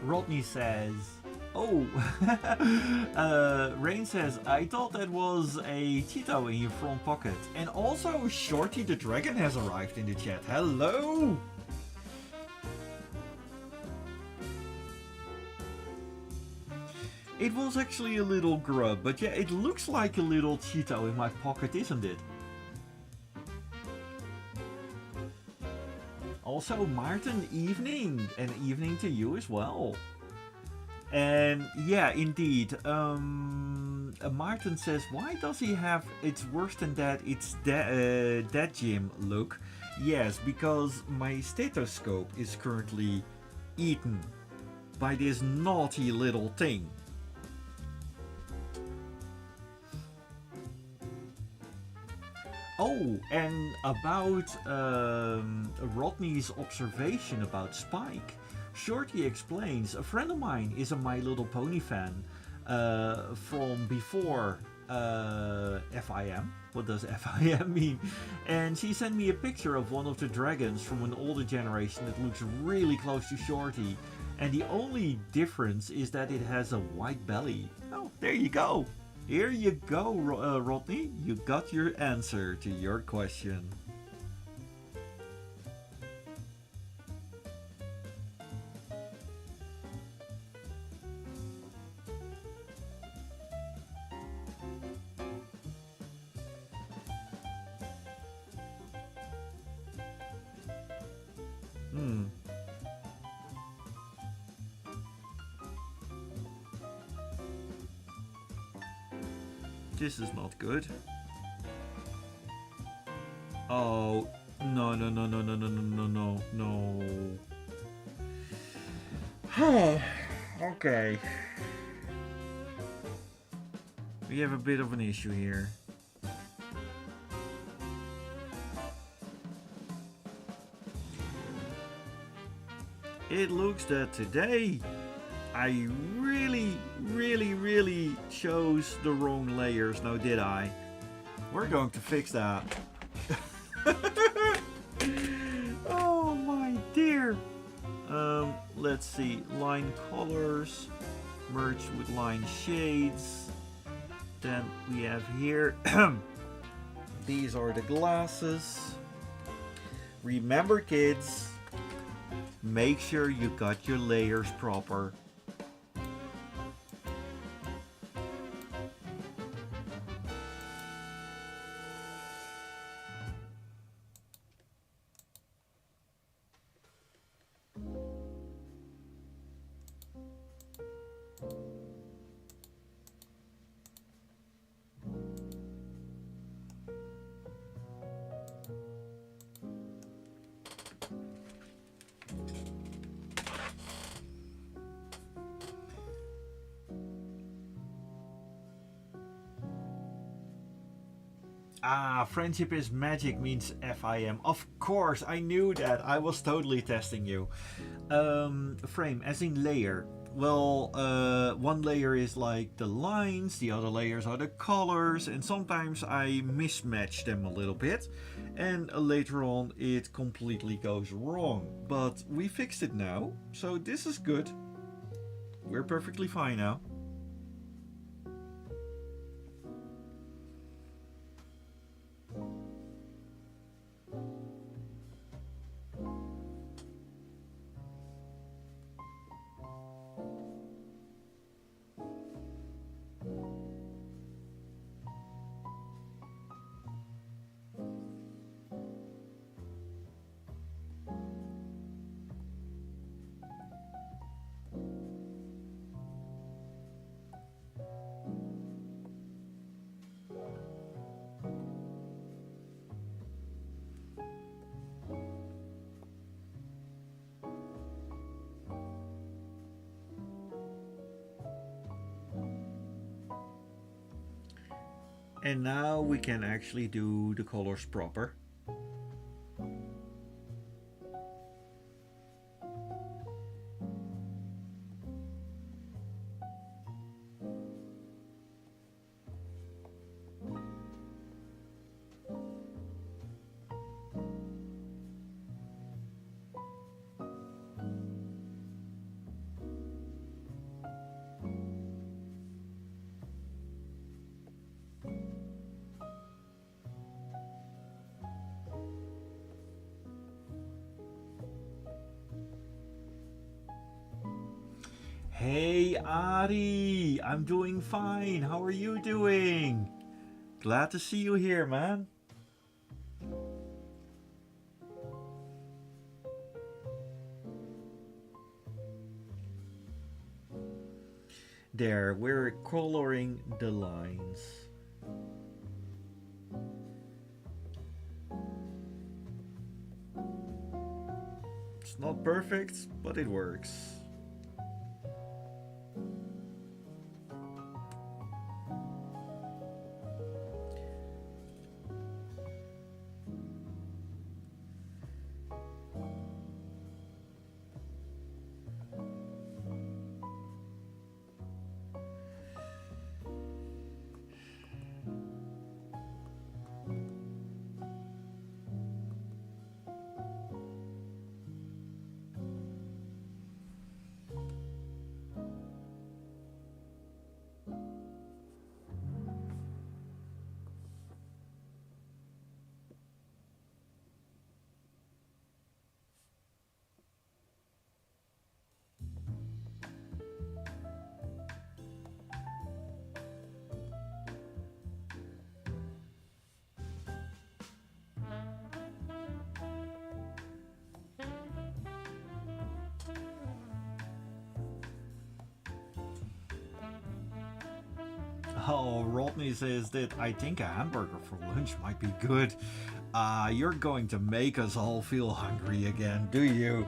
Speaker 1: Rodney says, oh, Rain says, I thought that was a Cheeto in your front pocket. And also, Shorty the Dragon has arrived in the chat. Hello! It was actually a little grub, but yeah, it looks like a little Cheeto in my pocket, isn't it? Also, Martin, evening! And evening to you as well. And yeah, indeed, Martin says, why does he have it's worse than that, it's that Jim look? Yes, because my stethoscope is currently eaten by this naughty little thing. Oh, and about Rodney's observation about Spike, Shorty explains, a friend of mine is a My Little Pony fan from before FIM. What does FIM mean? And she sent me a picture of one of the dragons from an older generation that looks really close to Shorty. And the only difference is that it has a white belly. Oh, there you go. Here you go, Rodney. You got your answer to your question. This is not good. Oh, no. Okay. We have a bit of an issue here. It looks that today I really chose the wrong layers, now did I? We're going to fix that. Oh my dear. Let's see, line colors, merge with line shades. Then we have here, these are the glasses. Remember kids, make sure you got your layers proper. Ah, friendship is magic means FIM. Of course, I knew that. I was totally testing you. Frame, as in layer. Well, one layer is like the lines, the other layers are the colors, and sometimes I mismatch them a little bit. And later on it completely goes wrong. But we fixed it now, so this is good. We're perfectly fine now. And now we can actually do the colors proper. Hey Ari, I'm doing fine. How are you doing? Glad to see you here, man. There, we're coloring the lines. It's not perfect, but it works. Oh, Rodney says that I think a hamburger for lunch might be good. You're going to make us all feel hungry again, do you?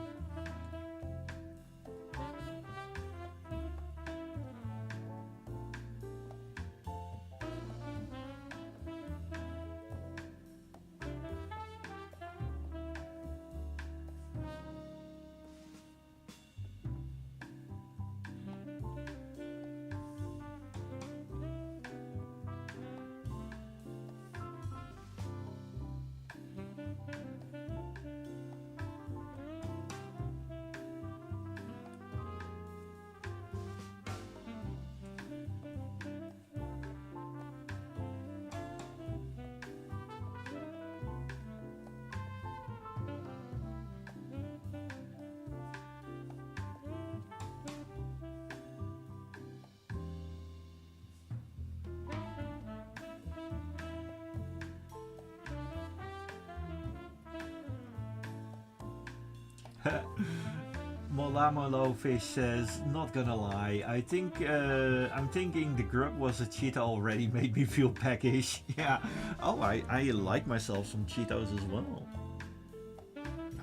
Speaker 1: Molamolo Fish says, not gonna lie, I'm thinking the grub was a Cheeto already made me feel peckish. Yeah. Oh, I like myself some Cheetos as well.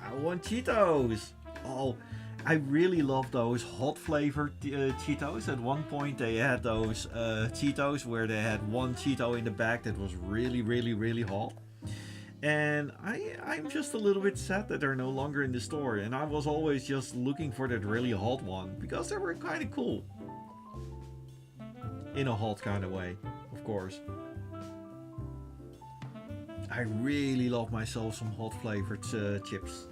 Speaker 1: I want Cheetos. Oh, I really love those hot flavored Cheetos. At one point they had those Cheetos where they had one Cheeto in the back that was really, really, really hot. And I'm just a little bit sad that they're no longer in the store. And I was always just looking for that really hot one because they were kind of cool. In a hot kind of way, of course. I really love myself some hot flavored chips.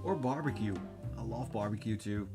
Speaker 1: Or barbecue. I love barbecue too.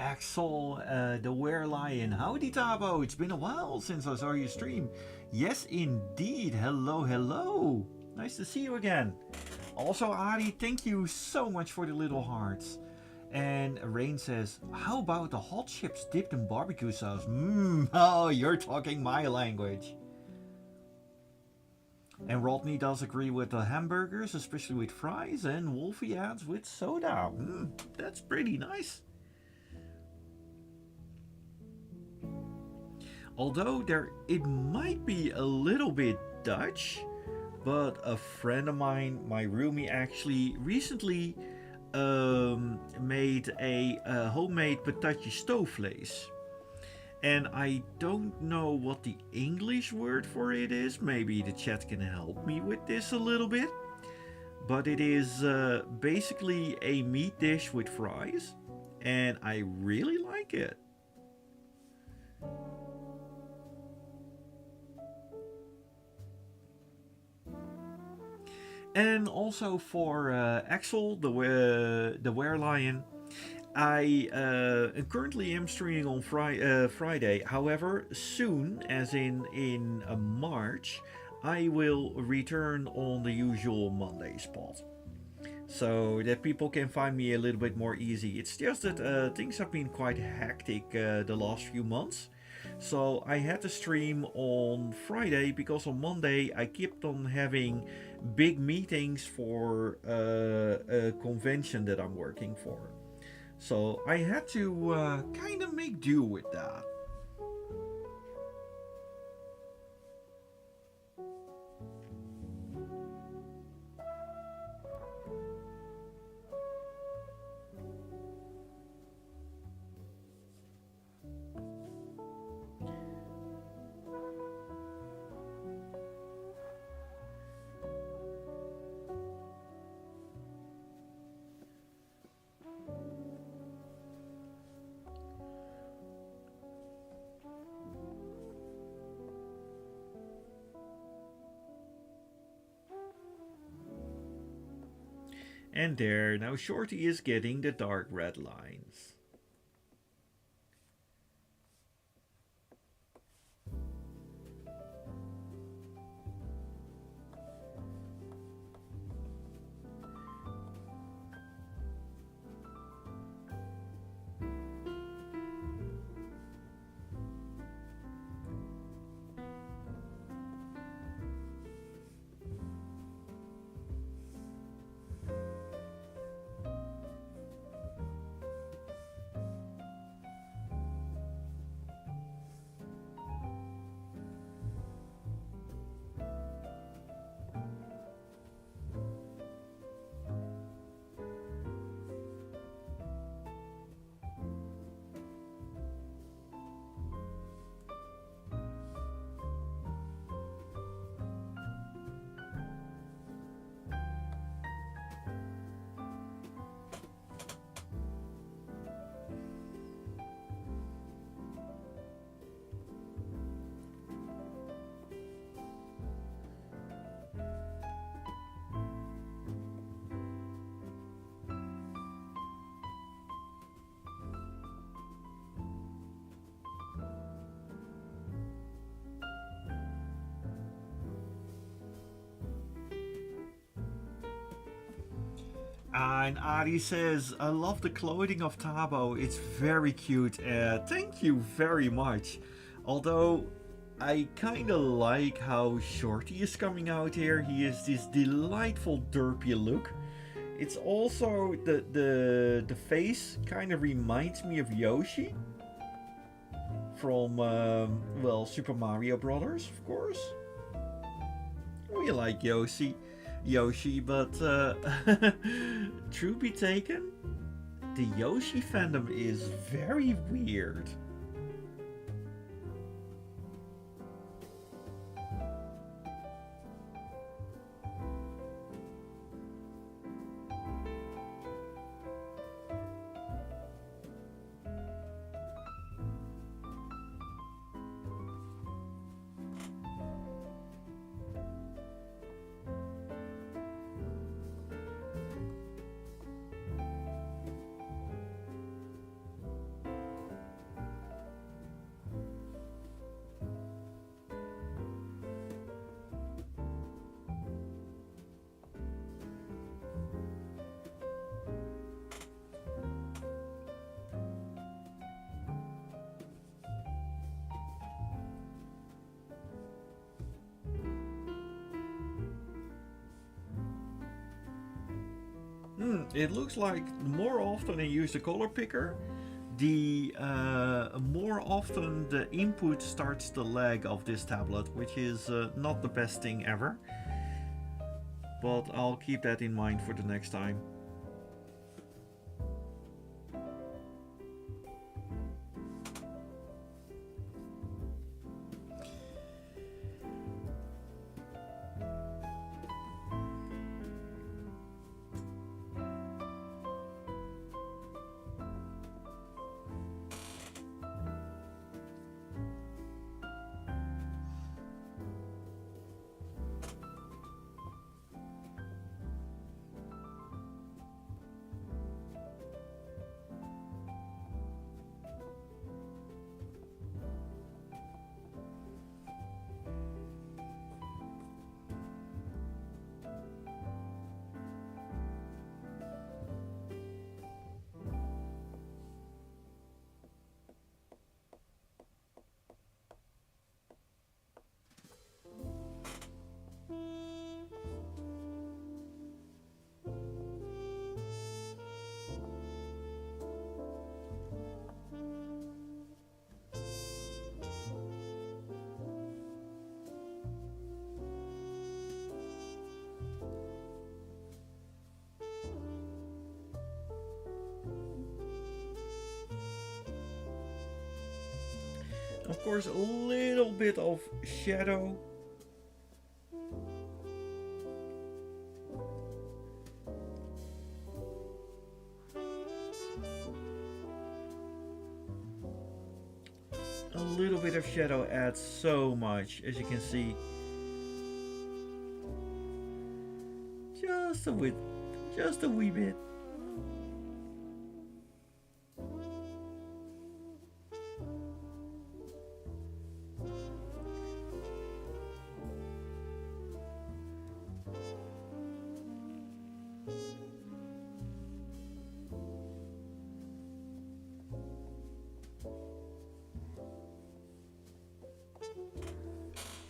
Speaker 1: Axel, the Were Lion. Howdy, Thabo. It's been a while since I saw you stream. Yes, indeed. Hello, hello. Nice to see you again. Also, Adi, thank you so much for the little hearts. And Rain says, how about the hot chips dipped in barbecue sauce? Mmm, oh, you're talking my language. And Rodney does agree with the hamburgers, especially with fries, and Wolfie adds with soda. That's pretty nice. Although it might be a little bit Dutch, but a friend of mine, my roomie, actually recently made a homemade patatje stoofvlees. And I don't know what the English word for it is. Maybe the chat can help me with this a little bit. But it is basically a meat dish with fries. And I really like it. And also for Axel, the Were Lion, I currently am streaming on Friday. However, soon, as in March, I will return on the usual Monday spot, so that people can find me a little bit more easy. It's just that things have been quite hectic the last few months. So I had to stream on Friday because on Monday I kept on having big meetings for a convention that I'm working for. So I had to kind of make do with that. And there, now Shorty is getting the dark red lines. And Adi says, I love the clothing of Thabo. It's very cute. Thank you very much. Although, I kinda like how Shorty is coming out here. He has this delightful derpy look. It's also, the face kind of reminds me of Yoshi. From, well, Super Mario Brothers, of course. We like Yoshi, but true be taken, the Yoshi fandom is very weird. It looks like the more often I use the color picker, the more often the input starts to lag of this tablet, which is not the best thing ever. But I'll keep that in mind for the next time. Of course, a little bit of shadow. A little bit of shadow adds so much, as you can see. Just a wee bit.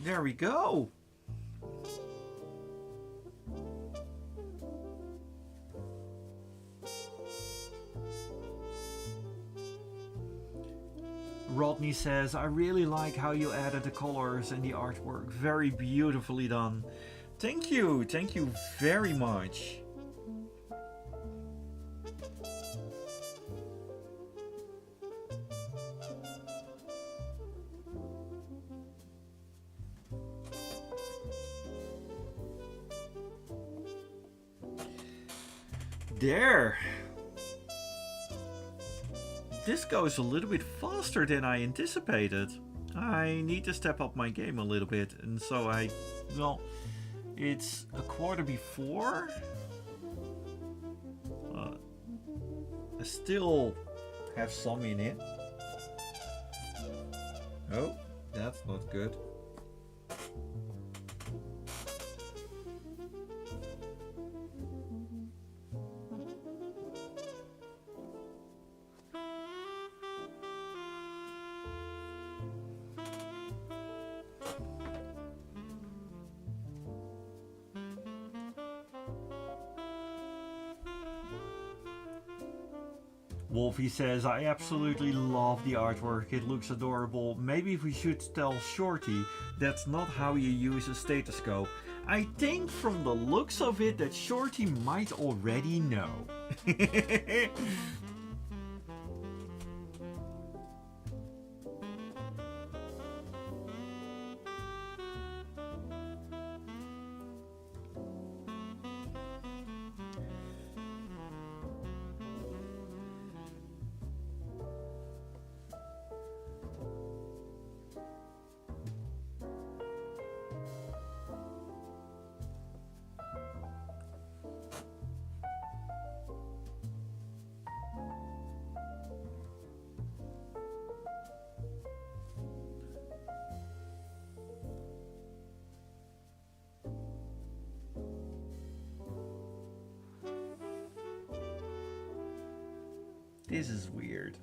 Speaker 1: There we go. Rodney says, I really like how you added the colors and the artwork. Very beautifully done. Thank you very much. There. This goes a little bit faster than I anticipated. I need to step up my game a little bit, and so well, it's a quarter before. I still have some in it. Oh, that's not good. Wolfie says, I absolutely love the artwork, it looks adorable. Maybe we should tell Shorty that's not how you use a stethoscope. I think from the looks of it that Shorty might already know. This is weird.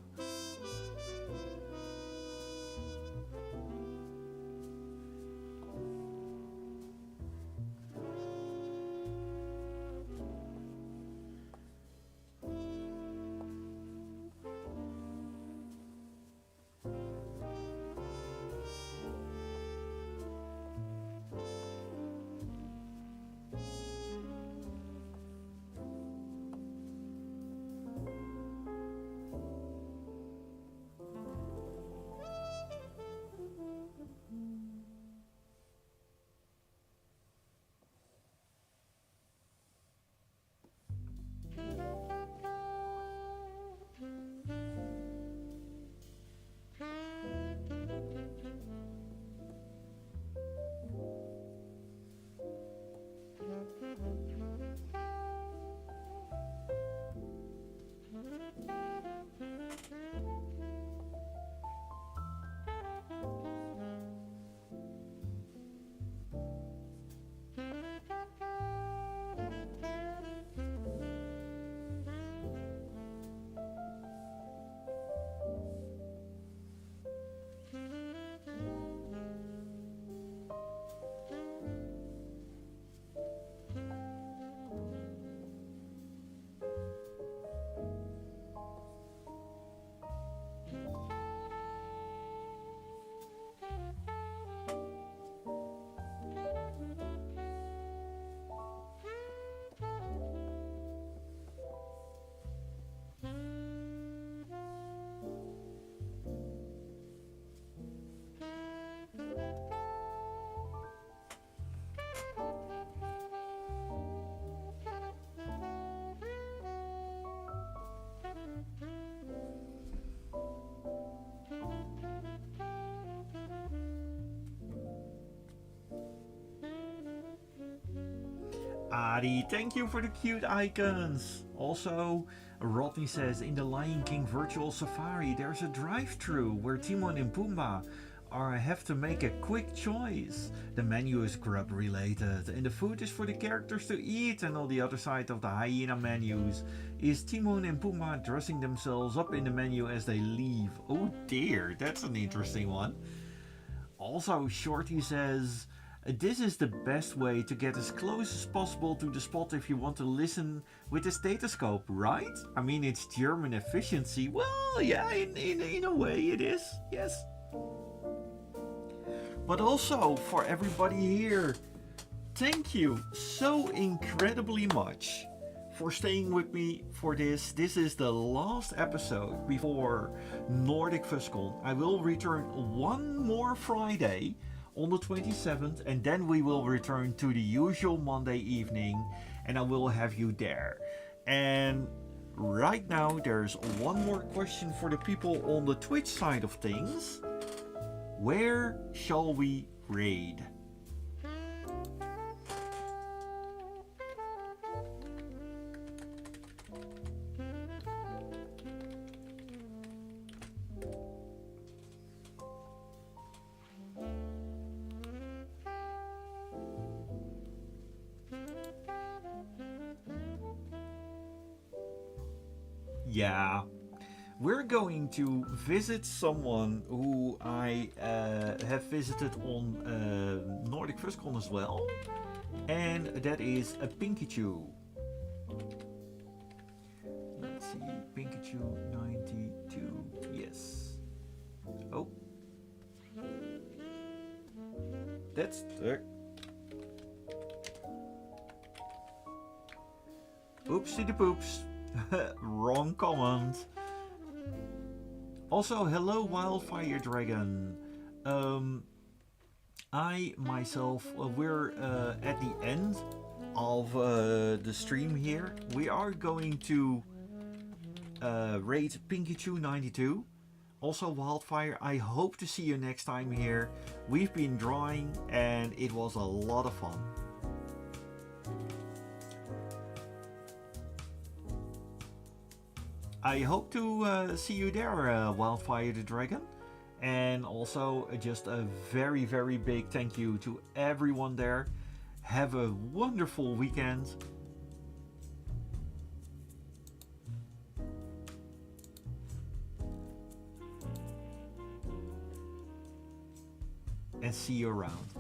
Speaker 1: Adi, thank you for the cute icons. Also, Rodney says in the Lion King Virtual Safari, there's a drive-through where Timon and Pumbaa are have to make a quick choice. The menu is grub related, and the food is for the characters to eat. And on the other side of the hyena menus is Timon and Pumbaa dressing themselves up in the menu as they leave. Oh dear, that's an interesting one. Also, Shorty says, this is the best way to get as close as possible to the spot if you want to listen with the stethoscope, right? I mean, it's German efficiency. Well, yeah, in a way it is, yes. But also, for everybody here, thank you so incredibly much for staying with me for this. This is the last episode before Nordic FuzzCon. I will return one more Friday on the 27th, and then we will return to the usual Monday evening, and I will have you there. And right now, there's one more question for the people on the Twitch side of things. Where shall we raid? Yeah, we're going to visit someone who I have visited on Nordic FuzzCon as well, and that is a Pikachu. Let's see, Pikachu 92, yes. Oh, that's the... Oopsie the poops. Wrong comment. Also, hello Wildfire Dragon. I myself, we're at the end of the stream here. We are going to raid Pikachu 92. Also Wildfire, I hope to see you next time here. We've been drawing and it was a lot of fun. I hope to see you there, Wildfire the Dragon. And also just a very, very big thank you to everyone there. Have a wonderful weekend. And see you around.